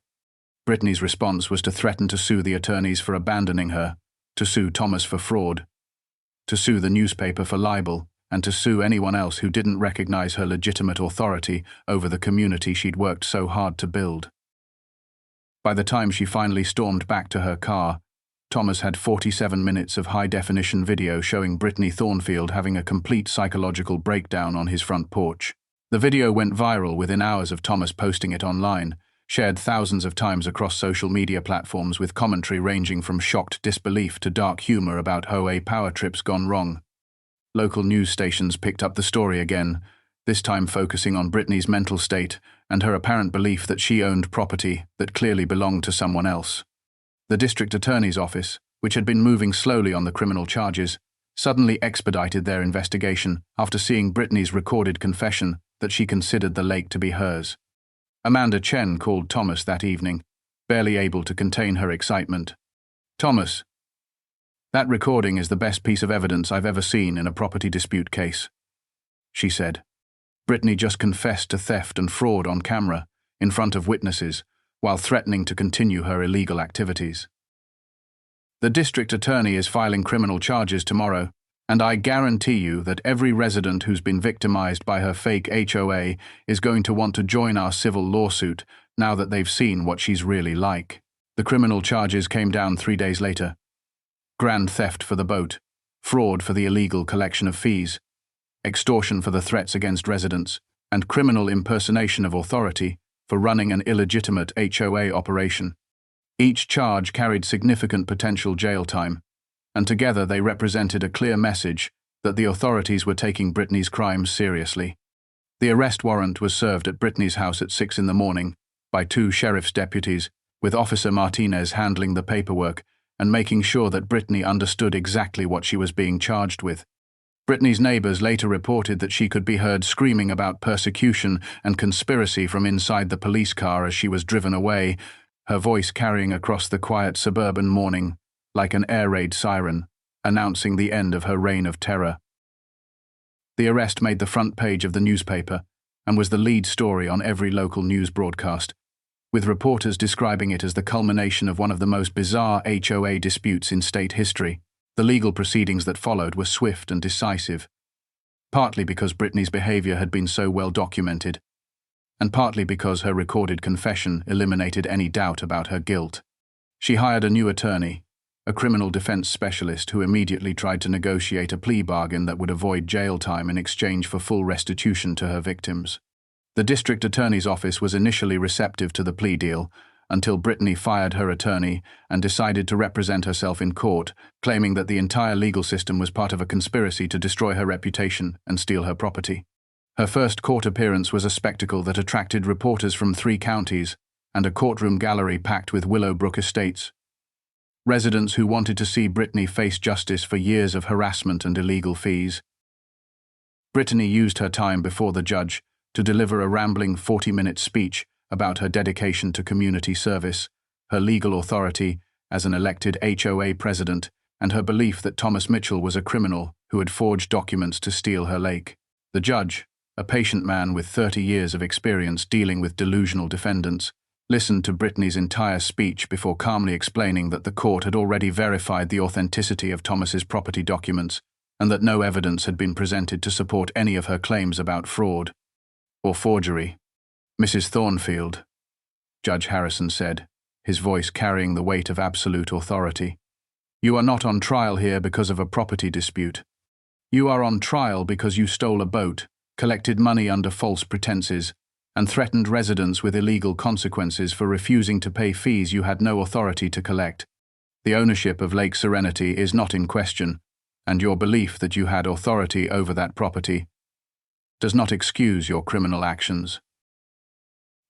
S1: Brittany's response was to threaten to sue the attorneys for abandoning her, to sue Thomas for fraud, to sue the newspaper for libel, and to sue anyone else who didn't recognize her legitimate authority over the community she'd worked so hard to build. By the time she finally stormed back to her car, Thomas had 47 minutes of high-definition video showing Brittany Thornfield having a complete psychological breakdown on his front porch. The video went viral within hours of Thomas posting it online, shared thousands of times across social media platforms with commentary ranging from shocked disbelief to dark humor about HOA power trips gone wrong. Local news stations picked up the story again, this time focusing on Brittany's mental state and her apparent belief that she owned property that clearly belonged to someone else. The district attorney's office, which had been moving slowly on the criminal charges, suddenly expedited their investigation after seeing Brittany's recorded confession that she considered the lake to be hers. Amanda Chen called Thomas that evening, barely able to contain her excitement. Thomas, that recording is the best piece of evidence I've ever seen in a property dispute case, she said. Brittany just confessed to theft and fraud on camera, in front of witnesses, while threatening to continue her illegal activities. The district attorney is filing criminal charges tomorrow, and I guarantee you that every resident who's been victimized by her fake HOA is going to want to join our civil lawsuit now that they've seen what she's really like. The criminal charges came down 3 days later. Grand theft for the boat, fraud for the illegal collection of fees, extortion for the threats against residents, and criminal impersonation of authority for running an illegitimate HOA operation. Each charge carried significant potential jail time, and together they represented a clear message that the authorities were taking Brittany's crimes seriously. The arrest warrant was served at Brittany's house at 6 a.m. by 2 sheriff's deputies, with Officer Martinez handling the paperwork and making sure that Brittany understood exactly what she was being charged with. Brittany's neighbors later reported that she could be heard screaming about persecution and conspiracy from inside the police car as she was driven away, her voice carrying across the quiet suburban morning like an air raid siren, announcing the end of her reign of terror. The arrest made the front page of the newspaper and was the lead story on every local news broadcast, with reporters describing it as the culmination of one of the most bizarre HOA disputes in state history. The legal proceedings that followed were swift and decisive, partly because Brittany's behavior had been so well documented, and partly because her recorded confession eliminated any doubt about her guilt. She hired a new attorney, a criminal defense specialist who immediately tried to negotiate a plea bargain that would avoid jail time in exchange for full restitution to her victims. The district attorney's office was initially receptive to the plea deal, until Brittany fired her attorney and decided to represent herself in court, claiming that the entire legal system was part of a conspiracy to destroy her reputation and steal her property. Her first court appearance was a spectacle that attracted reporters from 3 counties and a courtroom gallery packed with Willowbrook estates. Residents who wanted to see Brittany face justice for years of harassment and illegal fees. Brittany used her time before the judge to deliver a rambling 40-minute speech about her dedication to community service, her legal authority as an elected HOA president, and her belief that Thomas Mitchell was a criminal who had forged documents to steal her lake. The judge, a patient man with 30 years of experience dealing with delusional defendants, listened to Brittany's entire speech before calmly explaining that the court had already verified the authenticity of Thomas's property documents and that no evidence had been presented to support any of her claims about fraud or forgery. "Mrs. Thornfield," Judge Harrison said, his voice carrying the weight of absolute authority, "you are not on trial here because of a property dispute. You are on trial because you stole a boat, collected money under false pretenses, and threatened residents with illegal consequences for refusing to pay fees you had no authority to collect. The ownership of Lake Serenity is not in question, and your belief that you had authority over that property does not excuse your criminal actions."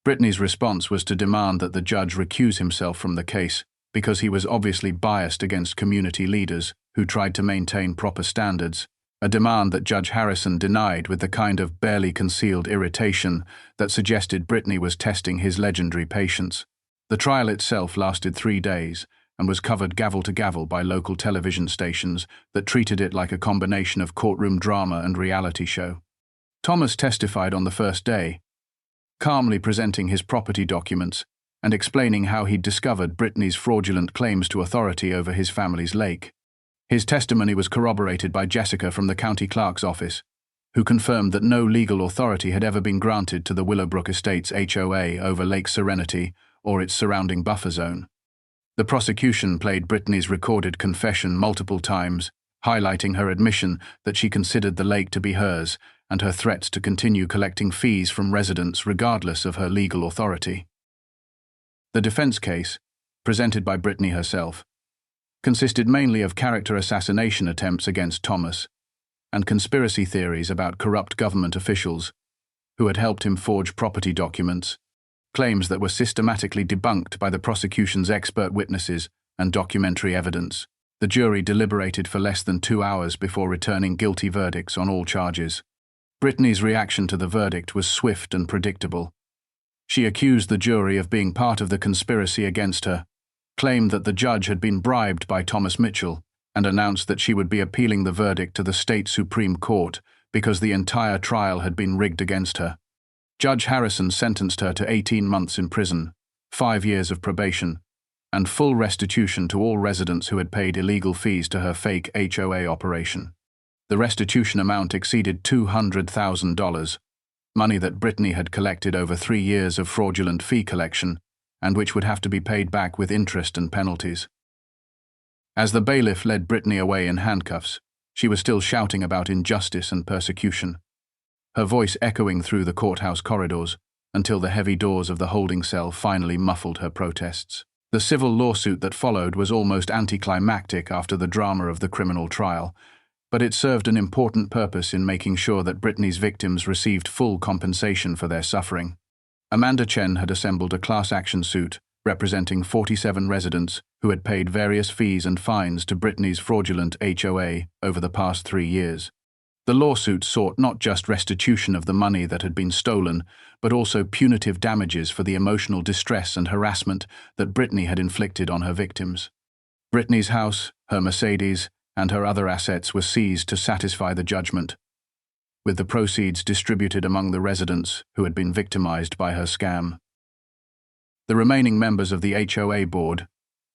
S1: Brittany's response was to demand that the judge recuse himself from the case because he was obviously biased against community leaders who tried to maintain proper standards, a demand that Judge Harrison denied with the kind of barely concealed irritation that suggested Brittany was testing his legendary patience. The trial itself lasted 3 days and was covered gavel to gavel by local television stations that treated it like a combination of courtroom drama and reality show. Thomas testified on the first day, calmly presenting his property documents and explaining how he'd discovered Brittany's fraudulent claims to authority over his family's lake. His testimony was corroborated by Jessica from the county clerk's office, who confirmed that no legal authority had ever been granted to the Willowbrook Estates HOA over Lake Serenity or its surrounding buffer zone. The prosecution played Brittany's recorded confession multiple times, highlighting her admission that she considered the lake to be hers and her threats to continue collecting fees from residents regardless of her legal authority. The defense case, presented by Brittany herself, consisted mainly of character assassination attempts against Thomas and conspiracy theories about corrupt government officials who had helped him forge property documents, claims that were systematically debunked by the prosecution's expert witnesses and documentary evidence. The jury deliberated for less than 2 hours before returning guilty verdicts on all charges. Brittany's reaction to the verdict was swift and predictable. She accused the jury of being part of the conspiracy against her, claimed that the judge had been bribed by Thomas Mitchell, and announced that she would be appealing the verdict to the state Supreme Court because the entire trial had been rigged against her. Judge Harrison sentenced her to 18 months in prison, 5 years of probation, and full restitution to all residents who had paid illegal fees to her fake HOA operation. The restitution amount exceeded $200,000, money that Brittany had collected over 3 years of fraudulent fee collection, and which would have to be paid back with interest and penalties. As the bailiff led Brittany away in handcuffs, she was still shouting about injustice and persecution, her voice echoing through the courthouse corridors until the heavy doors of the holding cell finally muffled her protests. The civil lawsuit that followed was almost anticlimactic after the drama of the criminal trial, but it served an important purpose in making sure that Brittany's victims received full compensation for their suffering. Amanda Chen had assembled a class action suit representing 47 residents who had paid various fees and fines to Brittany's fraudulent HOA over the past 3 years. The lawsuit sought not just restitution of the money that had been stolen, but also punitive damages for the emotional distress and harassment that Brittany had inflicted on her victims. Brittany's house, her Mercedes, and her other assets were seized to satisfy the judgment, with the proceeds distributed among the residents who had been victimized by her scam. The remaining members of the HOA board,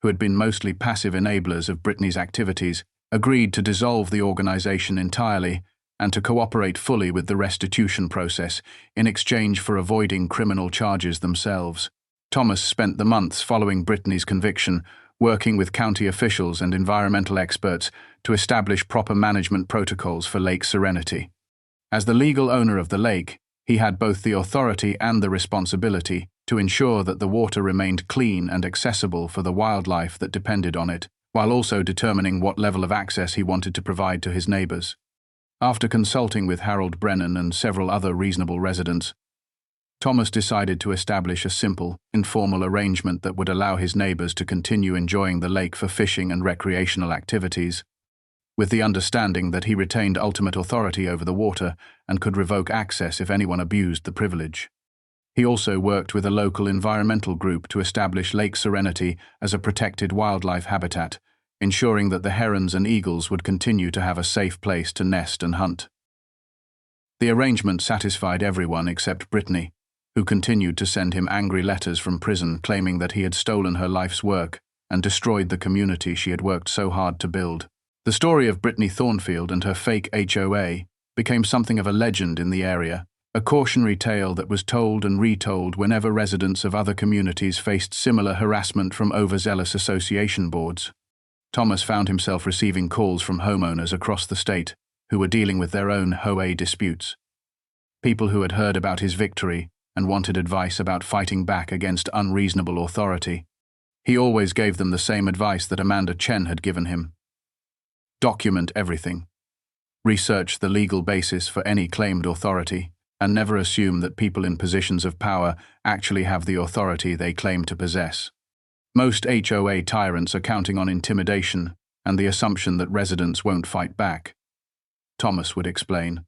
S1: who had been mostly passive enablers of Brittany's activities, agreed to dissolve the organization entirely and to cooperate fully with the restitution process in exchange for avoiding criminal charges themselves. Thomas spent the months following Brittany's conviction working with county officials and environmental experts to establish proper management protocols for Lake Serenity. As the legal owner of the lake, he had both the authority and the responsibility to ensure that the water remained clean and accessible for the wildlife that depended on it, while also determining what level of access he wanted to provide to his neighbors. After consulting with Harold Brennan and several other reasonable residents, Thomas decided to establish a simple, informal arrangement that would allow his neighbors to continue enjoying the lake for fishing and recreational activities, with the understanding that he retained ultimate authority over the water and could revoke access if anyone abused the privilege. He also worked with a local environmental group to establish Lake Serenity as a protected wildlife habitat, ensuring that the herons and eagles would continue to have a safe place to nest and hunt. The arrangement satisfied everyone except Brittany, who continued to send him angry letters from prison claiming that he had stolen her life's work and destroyed the community she had worked so hard to build. The story of Brittany Thornfield and her fake HOA became something of a legend in the area, a cautionary tale that was told and retold whenever residents of other communities faced similar harassment from overzealous association boards. Thomas found himself receiving calls from homeowners across the state who were dealing with their own HOA disputes. People who had heard about his victory and wanted advice about fighting back against unreasonable authority. He always gave them the same advice that Amanda Chen had given him. Document everything. Research the legal basis for any claimed authority, and never assume that people in positions of power actually have the authority they claim to possess. Most HOA tyrants are counting on intimidation and the assumption that residents won't fight back. Thomas would explain.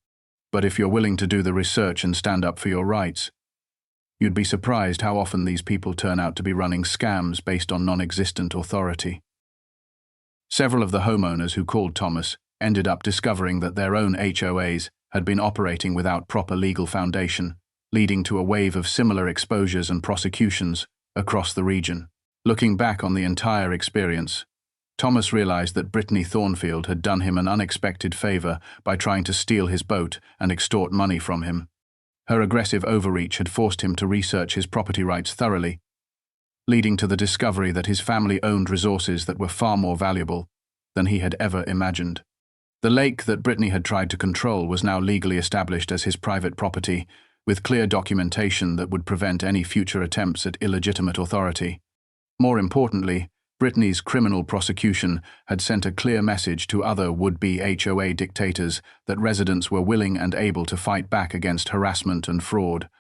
S1: But if you're willing to do the research and stand up for your rights, you'd be surprised how often these people turn out to be running scams based on non-existent authority. Several of the homeowners who called Thomas ended up discovering that their own HOAs had been operating without proper legal foundation, leading to a wave of similar exposures and prosecutions across the region. Looking back on the entire experience, Thomas realized that Brittany Thornfield had done him an unexpected favor by trying to steal his boat and extort money from him. Her aggressive overreach had forced him to research his property rights thoroughly, leading to the discovery that his family owned resources that were far more valuable than he had ever imagined. The lake that Brittany had tried to control was now legally established as his private property, with clear documentation that would prevent any future attempts at illegitimate authority. More importantly, Brittany's criminal prosecution had sent a clear message to other would-be HOA dictators that residents were willing and able to fight back against harassment and fraud.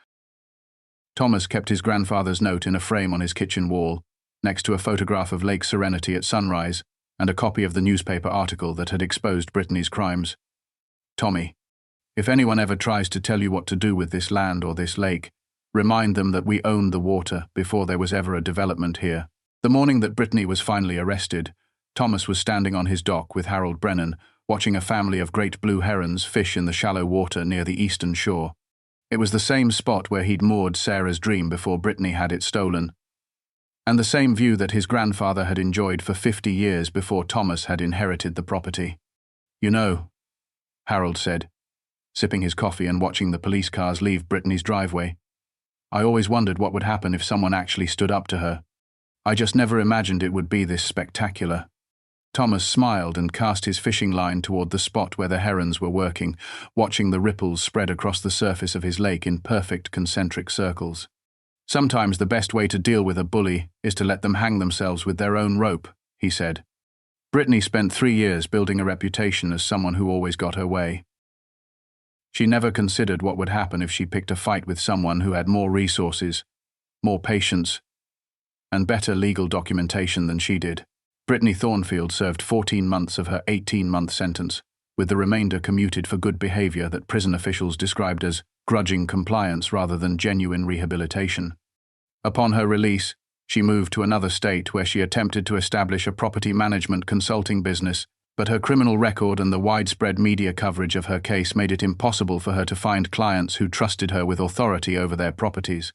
S1: Thomas kept his grandfather's note in a frame on his kitchen wall, next to a photograph of Lake Serenity at sunrise and a copy of the newspaper article that had exposed Brittany's crimes. Tommy, if anyone ever tries to tell you what to do with this land or this lake, remind them that we owned the water before there was ever a development here. The morning that Brittany was finally arrested, Thomas was standing on his dock with Harold Brennan, watching a family of great blue herons fish in the shallow water near the eastern shore. It was the same spot where he'd moored Sarah's dream before Brittany had it stolen, and the same view that his grandfather had enjoyed for 50 years before Thomas had inherited the property. "You know," Harold said, sipping his coffee and watching the police cars leave Brittany's driveway, "I always wondered what would happen if someone actually stood up to her. I just never imagined it would be this spectacular." Thomas smiled and cast his fishing line toward the spot where the herons were working, watching the ripples spread across the surface of his lake in perfect concentric circles. "Sometimes the best way to deal with a bully is to let them hang themselves with their own rope," he said. Brittany spent 3 years building a reputation as someone who always got her way. She never considered what would happen if she picked a fight with someone who had more resources, more patience, and better legal documentation than she did. Brittany Thornfield served 14 months of her 18-month sentence, with the remainder commuted for good behavior that prison officials described as grudging compliance rather than genuine rehabilitation. Upon her release, she moved to another state where she attempted to establish a property management consulting business, but her criminal record and the widespread media coverage of her case made it impossible for her to find clients who trusted her with authority over their properties.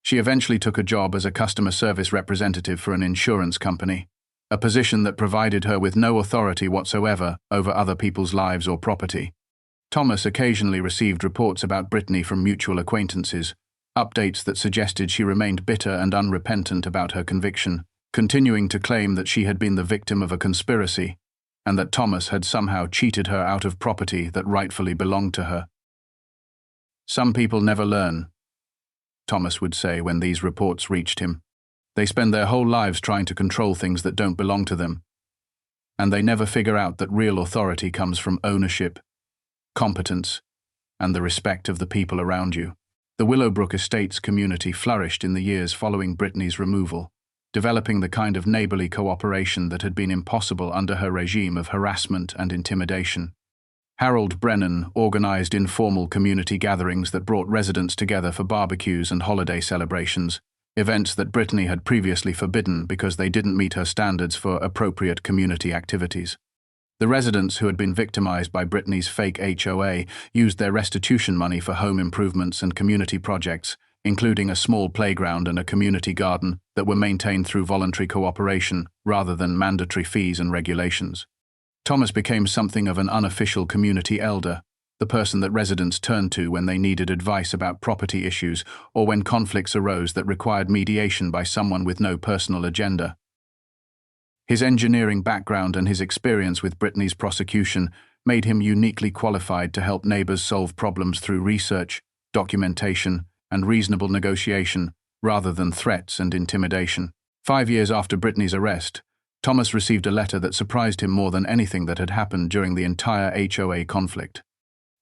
S1: She eventually took a job as a customer service representative for an insurance company, a position that provided her with no authority whatsoever over other people's lives or property. Thomas occasionally received reports about Brittany from mutual acquaintances, updates that suggested she remained bitter and unrepentant about her conviction, continuing to claim that she had been the victim of a conspiracy, and that Thomas had somehow cheated her out of property that rightfully belonged to her. Some people never learn. Thomas would say when these reports reached him. They spend their whole lives trying to control things that don't belong to them, and they never figure out that real authority comes from ownership, competence, and the respect of the people around you. The Willowbrook Estates community flourished in the years following Brittany's removal, developing the kind of neighborly cooperation that had been impossible under her regime of harassment and intimidation. Harold Brennan organized informal community gatherings that brought residents together for barbecues and holiday celebrations, events that Brittany had previously forbidden because they didn't meet her standards for appropriate community activities. The residents who had been victimized by Brittany's fake HOA used their restitution money for home improvements and community projects, including a small playground and a community garden that were maintained through voluntary cooperation rather than mandatory fees and regulations. Thomas became something of an unofficial community elder, the person that residents turned to when they needed advice about property issues or when conflicts arose that required mediation by someone with no personal agenda. His engineering background and his experience with Brittany's prosecution made him uniquely qualified to help neighbors solve problems through research, documentation, and reasonable negotiation, rather than threats and intimidation. 5 years after Brittany's arrest, Thomas received a letter that surprised him more than anything that had happened during the entire HOA conflict.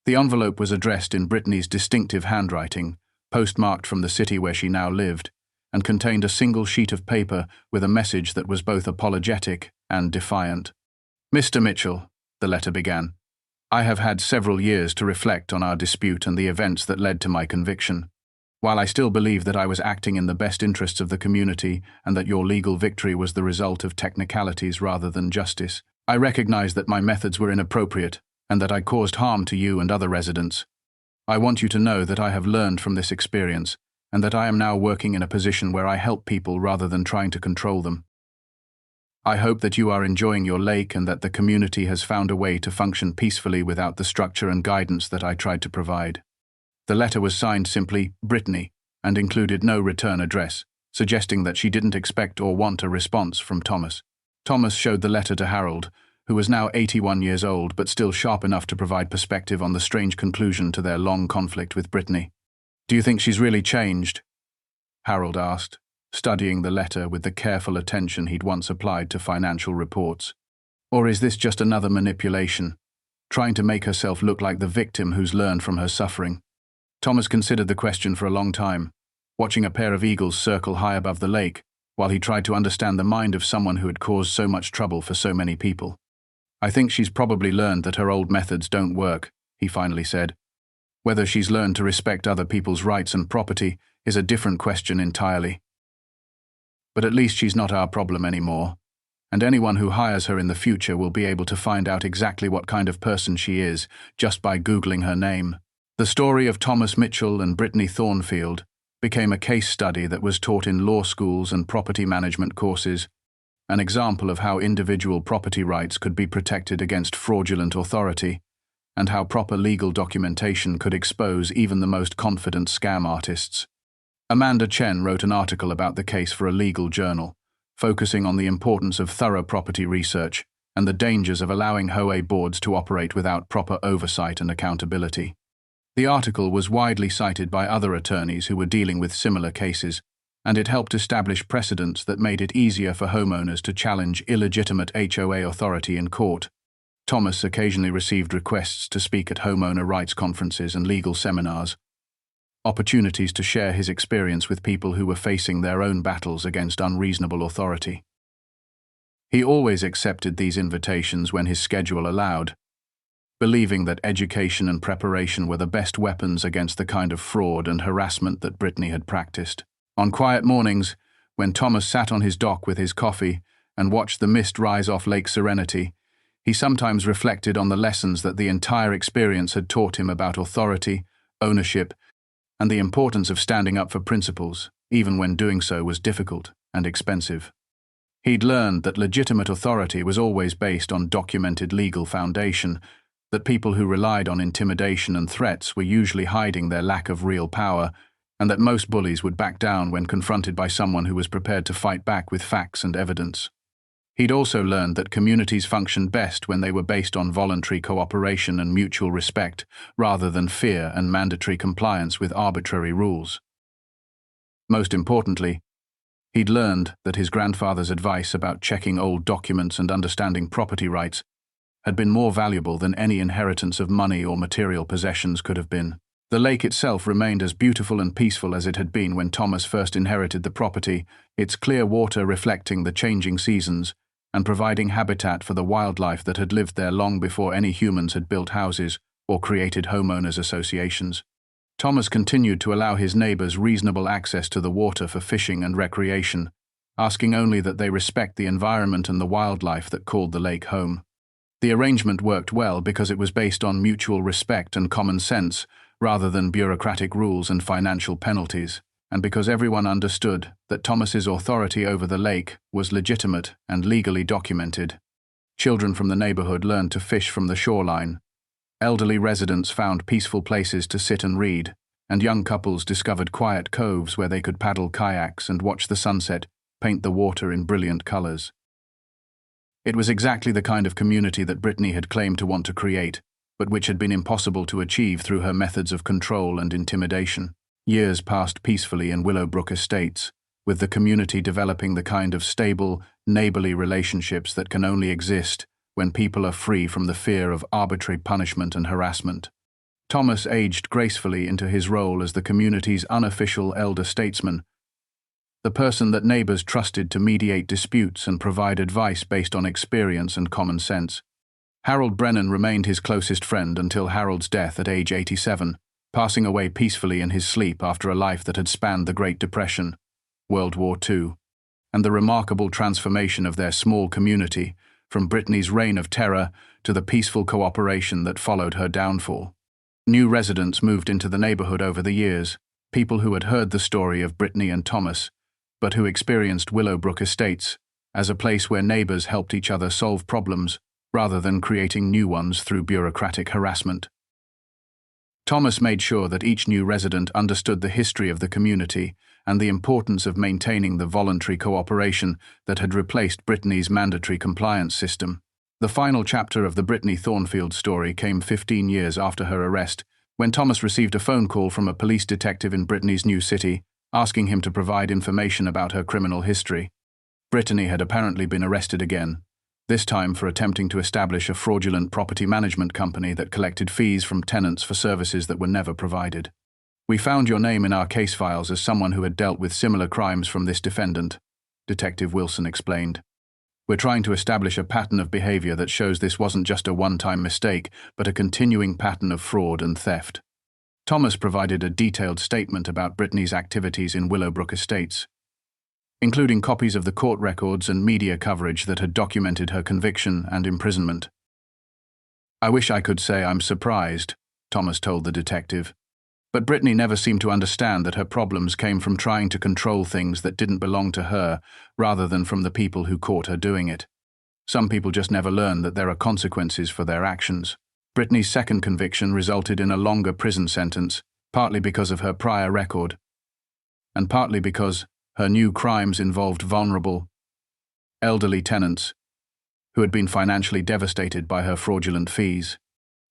S1: The envelope was addressed in Brittany's distinctive handwriting, postmarked from the city where she now lived, and contained a single sheet of paper with a message that was both apologetic and defiant. "Mr. Mitchell," the letter began, "I have had several years to reflect on our dispute and the events that led to my conviction. While I still believe that I was acting in the best interests of the community and that your legal victory was the result of technicalities rather than justice, I recognize that my methods were inappropriate and that I caused harm to you and other residents. I want you to know that I have learned from this experience and that I am now working in a position where I help people rather than trying to control them. I hope that you are enjoying your lake and that the community has found a way to function peacefully without the structure and guidance that I tried to provide." The letter was signed simply Brittany and included no return address, suggesting that she didn't expect or want a response from Thomas. Thomas showed the letter to Harold, who was now 81 years old but still sharp enough to provide perspective on the strange conclusion to their long conflict with Brittany. "Do you think she's really changed?" Harold asked, studying the letter with the careful attention he'd once applied to financial reports. "Or is this just another manipulation, trying to make herself look like the victim who's learned from her suffering?" Thomas considered the question for a long time, watching a pair of eagles circle high above the lake, while he tried to understand the mind of someone who had caused so much trouble for so many people. "I think she's probably learned that her old methods don't work," he finally said. "Whether she's learned to respect other people's rights and property is a different question entirely. But at least she's not our problem anymore, and anyone who hires her in the future will be able to find out exactly what kind of person she is just by Googling her name." The story of Thomas Mitchell and Brittany Thornfield became a case study that was taught in law schools and property management courses, an example of how individual property rights could be protected against fraudulent authority, and how proper legal documentation could expose even the most confident scam artists. Amanda Chen wrote an article about the case for a legal journal, focusing on the importance of thorough property research and the dangers of allowing HOA boards to operate without proper oversight and accountability. The article was widely cited by other attorneys who were dealing with similar cases, and it helped establish precedents that made it easier for homeowners to challenge illegitimate HOA authority in court. Thomas occasionally received requests to speak at homeowner rights conferences and legal seminars, opportunities to share his experience with people who were facing their own battles against unreasonable authority. He always accepted these invitations when his schedule allowed, believing that education and preparation were the best weapons against the kind of fraud and harassment that Brittany had practiced. On quiet mornings, when Thomas sat on his dock with his coffee and watched the mist rise off Lake Serenity, he sometimes reflected on the lessons that the entire experience had taught him about authority, ownership, and the importance of standing up for principles, even when doing so was difficult and expensive. He'd learned that legitimate authority was always based on documented legal foundation, that people who relied on intimidation and threats were usually hiding their lack of real power, and that most bullies would back down when confronted by someone who was prepared to fight back with facts and evidence. He'd also learned that communities functioned best when they were based on voluntary cooperation and mutual respect, rather than fear and mandatory compliance with arbitrary rules. Most importantly, he'd learned that his grandfather's advice about checking old documents and understanding property rights had been more valuable than any inheritance of money or material possessions could have been. The lake itself remained as beautiful and peaceful as it had been when Thomas first inherited the property, its clear water reflecting the changing seasons and providing habitat for the wildlife that had lived there long before any humans had built houses or created homeowners associations. Thomas continued to allow his neighbors reasonable access to the water for fishing and recreation, asking only that they respect the environment and the wildlife that called the lake home. The arrangement worked well because it was based on mutual respect and common sense, rather than bureaucratic rules and financial penalties, and because everyone understood that Thomas's authority over the lake was legitimate and legally documented. Children from the neighborhood learned to fish from the shoreline. Elderly residents found peaceful places to sit and read, and young couples discovered quiet coves where they could paddle kayaks and watch the sunset paint the water in brilliant colors. It was exactly the kind of community that Brittany had claimed to want to create, but which had been impossible to achieve through her methods of control and intimidation. Years passed peacefully in Willowbrook Estates, with the community developing the kind of stable, neighborly relationships that can only exist when people are free from the fear of arbitrary punishment and harassment. Thomas aged gracefully into his role as the community's unofficial elder statesman, the person that neighbors trusted to mediate disputes and provide advice based on experience and common sense. Harold Brennan remained his closest friend until Harold's death at age 87, passing away peacefully in his sleep after a life that had spanned the Great Depression, World War II, and the remarkable transformation of their small community from Brittany's reign of terror to the peaceful cooperation that followed her downfall. New residents moved into the neighborhood over the years, people who had heard the story of Brittany and Thomas, but who experienced Willowbrook Estates as a place where neighbors helped each other solve problems rather than creating new ones through bureaucratic harassment. Thomas made sure that each new resident understood the history of the community and the importance of maintaining the voluntary cooperation that had replaced Brittany's mandatory compliance system. The final chapter of the Brittany Thornfield story came 15 years after her arrest, when Thomas received a phone call from a police detective in Brittany's new city, asking him to provide information about her criminal history. Brittany had apparently been arrested again, this time for attempting to establish a fraudulent property management company that collected fees from tenants for services that were never provided. "We found your name in our case files as someone who had dealt with similar crimes from this defendant," Detective Wilson explained. "We're trying to establish a pattern of behavior that shows this wasn't just a one-time mistake, but a continuing pattern of fraud and theft." Thomas provided a detailed statement about Brittany's activities in Willowbrook Estates, including copies of the court records and media coverage that had documented her conviction and imprisonment. "I wish I could say I'm surprised," Thomas told the detective. But Brittany never seemed to understand that her problems came from trying to control things that didn't belong to her, rather than from the people who caught her doing it. Some people just never learn that there are consequences for their actions. Brittany's second conviction resulted in a longer prison sentence, partly because of her prior record, and partly because her new crimes involved vulnerable, elderly tenants who had been financially devastated by her fraudulent fees.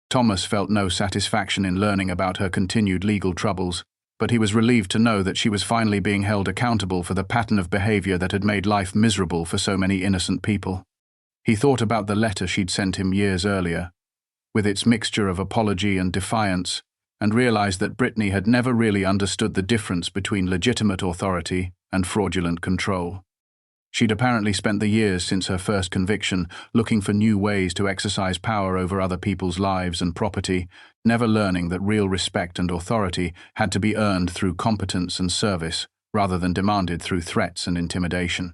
S1: Thomas felt no satisfaction in learning about her continued legal troubles, but he was relieved to know that she was finally being held accountable for the pattern of behavior that had made life miserable for so many innocent people. He thought about the letter she'd sent him years earlier, with its mixture of apology and defiance, and realized that Brittany had never really understood the difference between legitimate authority and fraudulent control. She'd apparently spent the years since her first conviction looking for new ways to exercise power over other people's lives and property, never learning that real respect and authority had to be earned through competence and service, rather than demanded through threats and intimidation.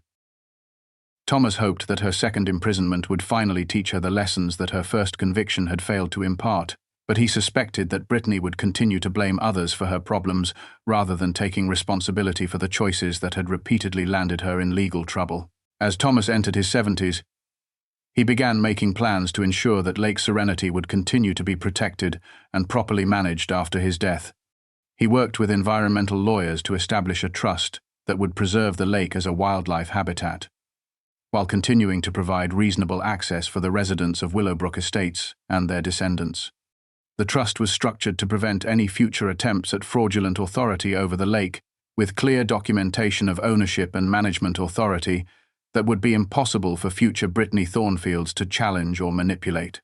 S1: Thomas hoped that her second imprisonment would finally teach her the lessons that her first conviction had failed to impart, but he suspected that Brittany would continue to blame others for her problems rather than taking responsibility for the choices that had repeatedly landed her in legal trouble. As Thomas entered his 70s, he began making plans to ensure that Lake Serenity would continue to be protected and properly managed after his death. He worked with environmental lawyers to establish a trust that would preserve the lake as a wildlife habitat, while continuing to provide reasonable access for the residents of Willowbrook Estates and their descendants. The trust was structured to prevent any future attempts at fraudulent authority over the lake with clear documentation of ownership and management authority that would be impossible for future Brittany Thornfields to challenge or manipulate.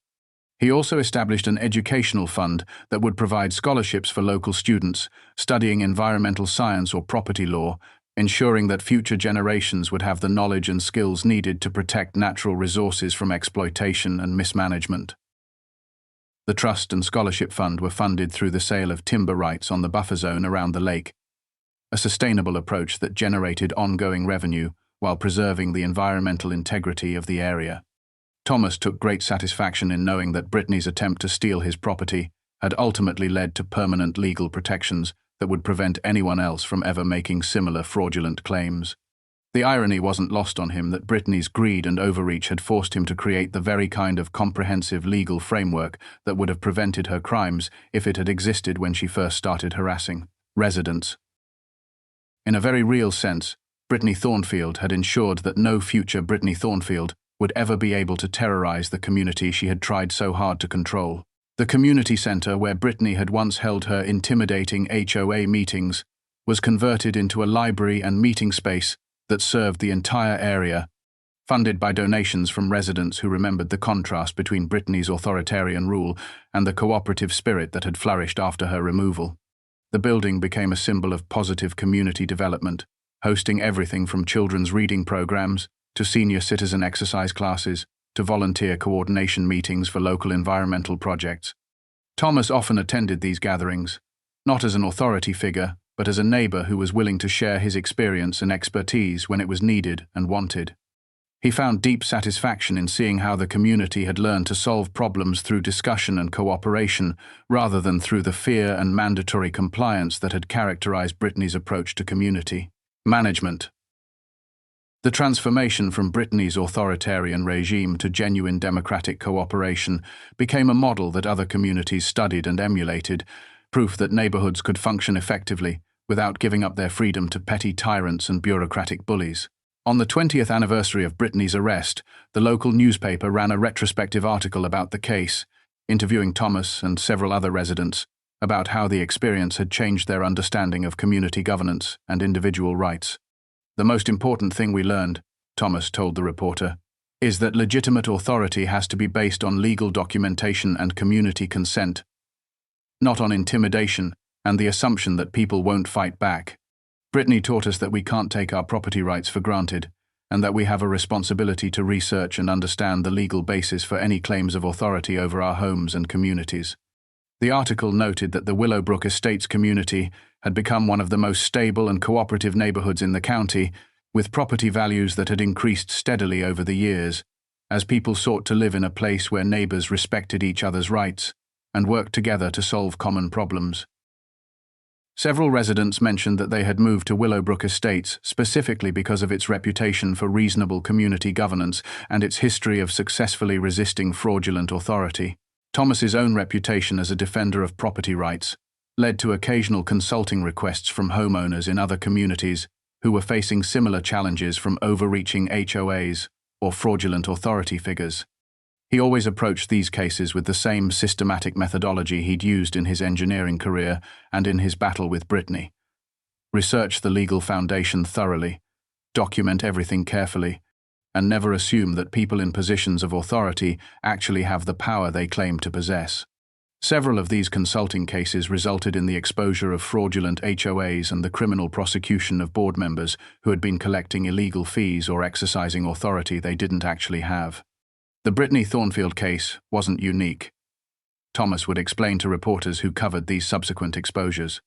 S1: He also established an educational fund that would provide scholarships for local students studying environmental science or property law, ensuring that future generations would have the knowledge and skills needed to protect natural resources from exploitation and mismanagement. The trust and scholarship fund were funded through the sale of timber rights on the buffer zone around the lake, a sustainable approach that generated ongoing revenue while preserving the environmental integrity of the area. Thomas took great satisfaction in knowing that Brittany's attempt to steal his property had ultimately led to permanent legal protections that would prevent anyone else from ever making similar fraudulent claims. The irony wasn't lost on him that Brittany's greed and overreach had forced him to create the very kind of comprehensive legal framework that would have prevented her crimes if it had existed when she first started harassing residents. In a very real sense, Brittany Thornfield had ensured that no future Brittany Thornfield would ever be able to terrorize the community she had tried so hard to control. The community center where Brittany had once held her intimidating HOA meetings was converted into a library and meeting space that served the entire area, funded by donations from residents who remembered the contrast between Brittany's authoritarian rule and the cooperative spirit that had flourished after her removal. The building became a symbol of positive community development, hosting everything from children's reading programs to senior citizen exercise classes to volunteer coordination meetings for local environmental projects. Thomas often attended these gatherings, not as an authority figure, but as a neighbor who was willing to share his experience and expertise when it was needed and wanted. He found deep satisfaction in seeing how the community had learned to solve problems through discussion and cooperation rather than through the fear and mandatory compliance that had characterized Brittany's approach to community management. The transformation from Brittany's authoritarian regime to genuine democratic cooperation became a model that other communities studied and emulated, proof that neighborhoods could function effectively without giving up their freedom to petty tyrants and bureaucratic bullies. On the 20th anniversary of Brittany's arrest, the local newspaper ran a retrospective article about the case, interviewing Thomas and several other residents about how the experience had changed their understanding of community governance and individual rights. "The most important thing we learned," Thomas told the reporter, "is that legitimate authority has to be based on legal documentation and community consent, not on intimidation and the assumption that people won't fight back. Brittany taught us that we can't take our property rights for granted, and that we have a responsibility to research and understand the legal basis for any claims of authority over our homes and communities." The article noted that the Willowbrook Estates community had become one of the most stable and cooperative neighborhoods in the county, with property values that had increased steadily over the years, as people sought to live in a place where neighbors respected each other's rights and worked together to solve common problems. Several residents mentioned that they had moved to Willowbrook Estates specifically because of its reputation for reasonable community governance and its history of successfully resisting fraudulent authority. Thomas's own reputation as a defender of property rights led to occasional consulting requests from homeowners in other communities who were facing similar challenges from overreaching HOAs or fraudulent authority figures. He always approached these cases with the same systematic methodology he'd used in his engineering career and in his battle with Brittany. Research the legal foundation thoroughly, document everything carefully, and never assume that people in positions of authority actually have the power they claim to possess. Several of these consulting cases resulted in the exposure of fraudulent HOAs and the criminal prosecution of board members who had been collecting illegal fees or exercising authority they didn't actually have. The Brittany Thornfield case wasn't unique. Thomas would explain to reporters who covered these subsequent exposures.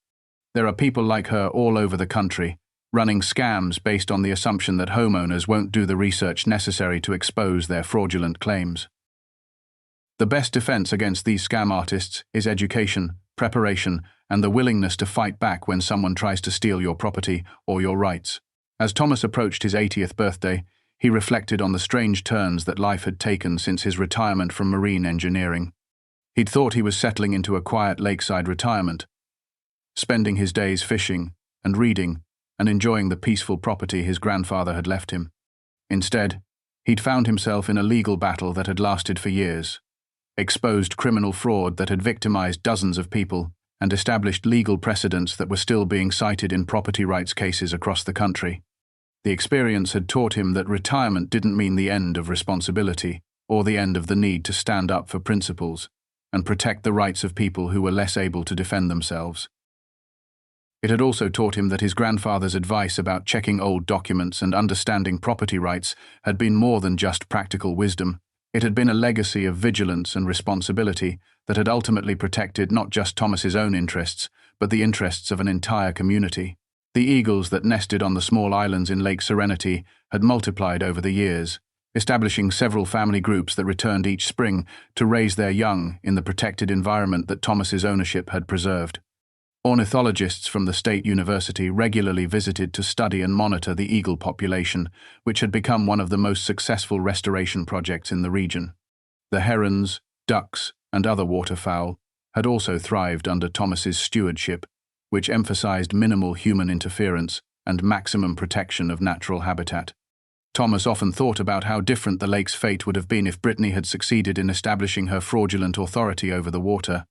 S1: There are people like her all over the country, running scams based on the assumption that homeowners won't do the research necessary to expose their fraudulent claims. The best defense against these scam artists is education, preparation, and the willingness to fight back when someone tries to steal your property or your rights. As Thomas approached his 80th birthday, he reflected on the strange turns that life had taken since his retirement from marine engineering. He'd thought he was settling into a quiet lakeside retirement, spending his days fishing and reading and enjoying the peaceful property his grandfather had left him. Instead, he'd found himself in a legal battle that had lasted for years, exposed criminal fraud that had victimized dozens of people, and established legal precedents that were still being cited in property rights cases across the country. The experience had taught him that retirement didn't mean the end of responsibility or the end of the need to stand up for principles and protect the rights of people who were less able to defend themselves. It had also taught him that his grandfather's advice about checking old documents and understanding property rights had been more than just practical wisdom. It had been a legacy of vigilance and responsibility that had ultimately protected not just Thomas's own interests, but the interests of an entire community. The eagles that nested on the small islands in Lake Serenity had multiplied over the years, establishing several family groups that returned each spring to raise their young in the protected environment that Thomas's ownership had preserved. Ornithologists from the State University regularly visited to study and monitor the eagle population, which had become one of the most successful restoration projects in the region. The herons, ducks, and other waterfowl had also thrived under Thomas's stewardship, which emphasized minimal human interference and maximum protection of natural habitat. Thomas often thought about how different the lake's fate would have been if Brittany had succeeded in establishing her fraudulent authority over the water.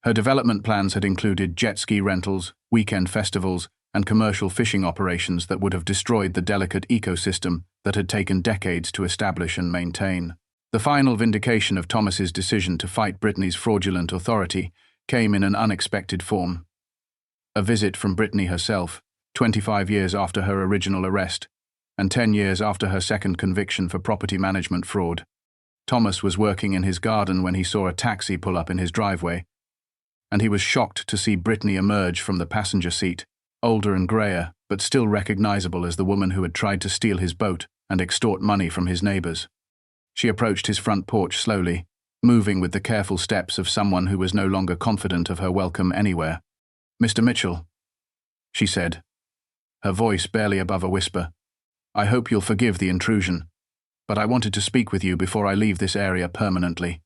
S1: Her development plans had included jet ski rentals, weekend festivals, and commercial fishing operations that would have destroyed the delicate ecosystem that had taken decades to establish and maintain. The final vindication of Thomas's decision to fight Brittany's fraudulent authority came in an unexpected form. A visit from Brittany herself, 25 years after her original arrest, and 10 years after her second conviction for property management fraud. Thomas was working in his garden when he saw a taxi pull up in his driveway, and he was shocked to see Brittany emerge from the passenger seat, older and grayer, but still recognizable as the woman who had tried to steal his boat and extort money from his neighbors. She approached his front porch slowly, moving with the careful steps of someone who was no longer confident of her welcome anywhere. "Mr. Mitchell," she said, her voice barely above a whisper, "I hope you'll forgive the intrusion, but I wanted to speak with you before I leave this area permanently."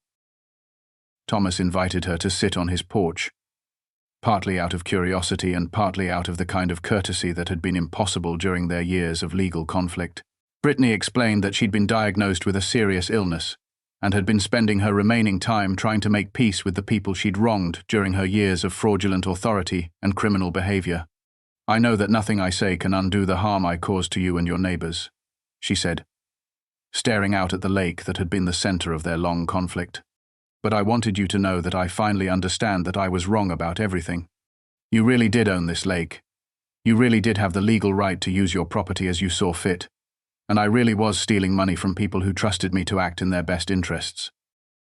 S1: Thomas invited her to sit on his porch, partly out of curiosity and partly out of the kind of courtesy that had been impossible during their years of legal conflict. Brittany explained that she'd been diagnosed with a serious illness and had been spending her remaining time trying to make peace with the people she'd wronged during her years of fraudulent authority and criminal behavior. "I know that nothing I say can undo the harm I caused to you and your neighbors," she said, staring out at the lake that had been the center of their long conflict. "But I wanted you to know that I finally understand that I was wrong about everything. You really did own this lake. You really did have the legal right to use your property as you saw fit. And I really was stealing money from people who trusted me to act in their best interests."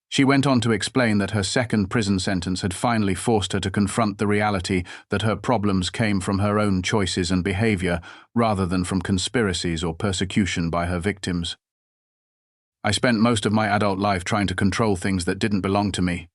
S1: She went on to explain that her second prison sentence had finally forced her to confront the reality that her problems came from her own choices and behavior rather than from conspiracies or persecution by her victims. "I spent most of my adult life trying to control things that didn't belong to me.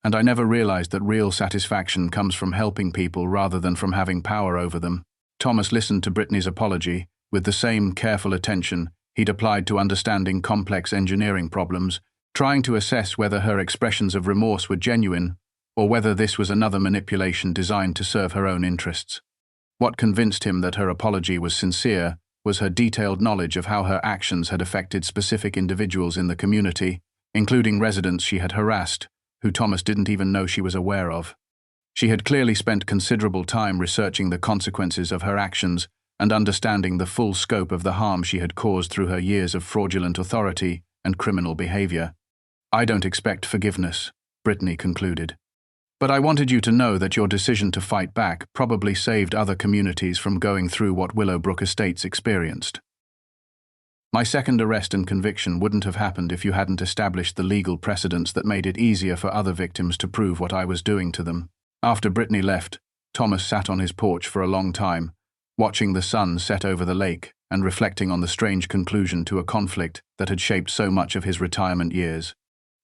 S1: And I never realized that real satisfaction comes from helping people rather than from having power over them." Thomas listened to Brittany's apology with the same careful attention he'd applied to understanding complex engineering problems, trying to assess whether her expressions of remorse were genuine or whether this was another manipulation designed to serve her own interests. What convinced him that her apology was sincere was her detailed knowledge of how her actions had affected specific individuals in the community, including residents she had harassed, who Thomas didn't even know she was aware of. She had clearly spent considerable time researching the consequences of her actions and understanding the full scope of the harm she had caused through her years of fraudulent authority and criminal behavior. "I don't expect forgiveness," Brittany concluded. "But I wanted you to know that your decision to fight back probably saved other communities from going through what Willowbrook Estates experienced. My second arrest and conviction wouldn't have happened if you hadn't established the legal precedents that made it easier for other victims to prove what I was doing to them." After Brittany left, Thomas sat on his porch for a long time, watching the sun set over the lake and reflecting on the strange conclusion to a conflict that had shaped so much of his retirement years.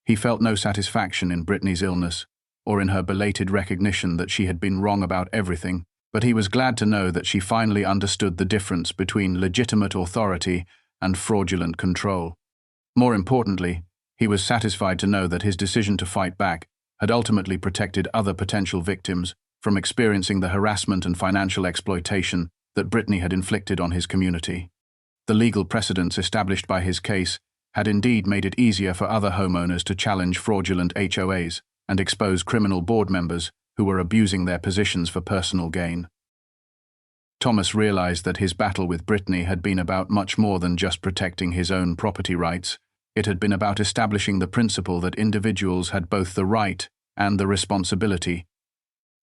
S1: He felt no satisfaction in Brittany's illness, or in her belated recognition that she had been wrong about everything, but he was glad to know that she finally understood the difference between legitimate authority and fraudulent control. More importantly, he was satisfied to know that his decision to fight back had ultimately protected other potential victims from experiencing the harassment and financial exploitation that Brittany had inflicted on his community. The legal precedents established by his case had indeed made it easier for other homeowners to challenge fraudulent HOAs and expose criminal board members who were abusing their positions for personal gain. Thomas realized that his battle with Brittany had been about much more than just protecting his own property rights. It had been about establishing the principle that individuals had both the right and the responsibility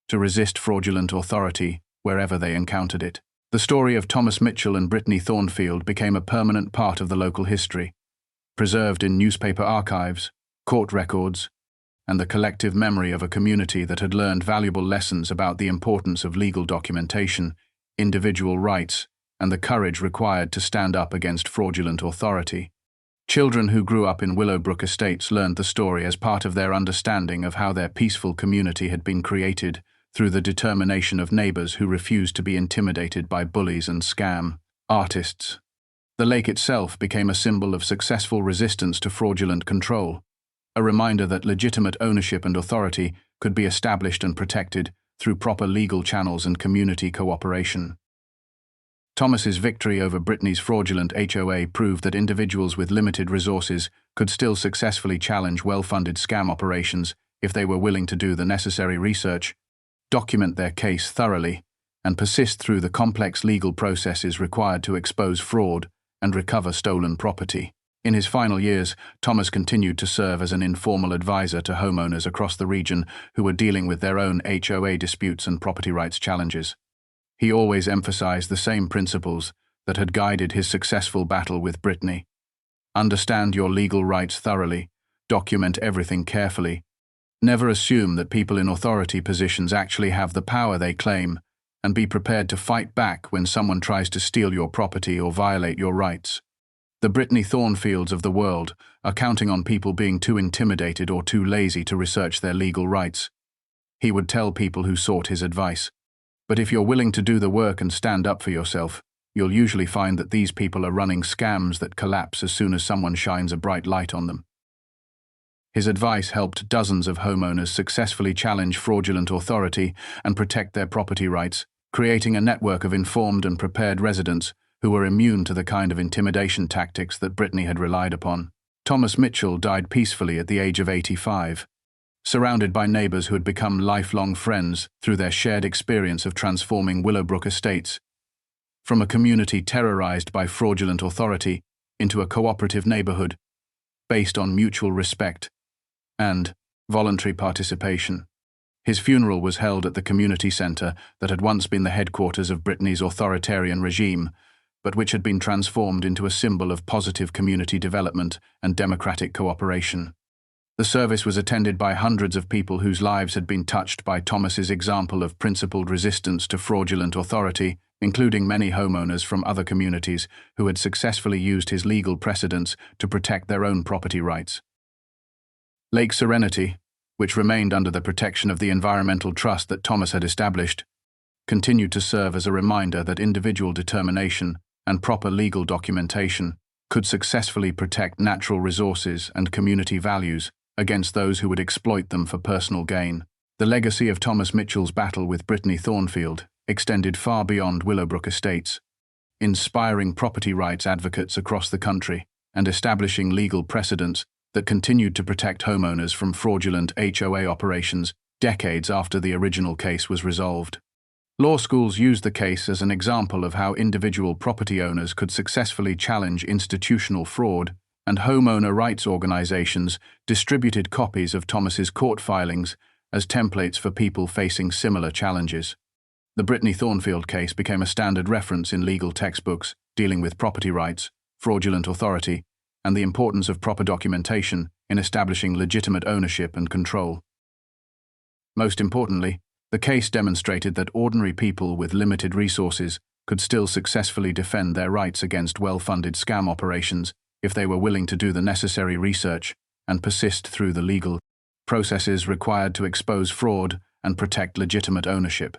S1: to resist fraudulent authority wherever they encountered it. The story of Thomas Mitchell and Brittany Thornfield became a permanent part of the local history, preserved in newspaper archives, court records, and the collective memory of a community that had learned valuable lessons about the importance of legal documentation, individual rights, and the courage required to stand up against fraudulent authority. Children who grew up in Willowbrook Estates learned the story as part of their understanding of how their peaceful community had been created through the determination of neighbors who refused to be intimidated by bullies and scam artists. The lake itself became a symbol of successful resistance to fraudulent control, a reminder that legitimate ownership and authority could be established and protected through proper legal channels and community cooperation. Thomas's victory over Brittany's fraudulent HOA proved that individuals with limited resources could still successfully challenge well-funded scam operations if they were willing to do the necessary research, document their case thoroughly, and persist through the complex legal processes required to expose fraud and recover stolen property. In his final years, Thomas continued to serve as an informal advisor to homeowners across the region who were dealing with their own HOA disputes and property rights challenges. He always emphasized the same principles that had guided his successful battle with Brittany. Understand your legal rights thoroughly, document everything carefully. Never assume that people in authority positions actually have the power they claim, and be prepared to fight back when someone tries to steal your property or violate your rights. The Brittany Thornfields of the world are counting on people being too intimidated or too lazy to research their legal rights. He would tell people who sought his advice. But if you're willing to do the work and stand up for yourself, you'll usually find that these people are running scams that collapse as soon as someone shines a bright light on them. His advice helped dozens of homeowners successfully challenge fraudulent authority and protect their property rights, creating a network of informed and prepared residents who were immune to the kind of intimidation tactics that Brittany had relied upon. Thomas Mitchell died peacefully at the age of 85. Surrounded by neighbors who had become lifelong friends through their shared experience of transforming Willowbrook Estates from a community terrorized by fraudulent authority into a cooperative neighborhood based on mutual respect and voluntary participation. His funeral was held at the community center that had once been the headquarters of Brittany's authoritarian regime, but which had been transformed into a symbol of positive community development and democratic cooperation. The service was attended by hundreds of people whose lives had been touched by Thomas's example of principled resistance to fraudulent authority, including many homeowners from other communities who had successfully used his legal precedents to protect their own property rights. Lake Serenity, which remained under the protection of the environmental trust that Thomas had established, continued to serve as a reminder that individual determination and proper legal documentation could successfully protect natural resources and community values against those who would exploit them for personal gain. The legacy of Thomas Mitchell's battle with Brittany Thornfield extended far beyond Willowbrook Estates, inspiring property rights advocates across the country and establishing legal precedents that continued to protect homeowners from fraudulent HOA operations decades after the original case was resolved. Law schools used the case as an example of how individual property owners could successfully challenge institutional fraud, and homeowner rights organizations distributed copies of Thomas's court filings as templates for people facing similar challenges. The Brittany Thornfield case became a standard reference in legal textbooks dealing with property rights, fraudulent authority, and the importance of proper documentation in establishing legitimate ownership and control. Most importantly, the case demonstrated that ordinary people with limited resources could still successfully defend their rights against well-funded scam operations if they were willing to do the necessary research and persist through the legal processes required to expose fraud and protect legitimate ownership.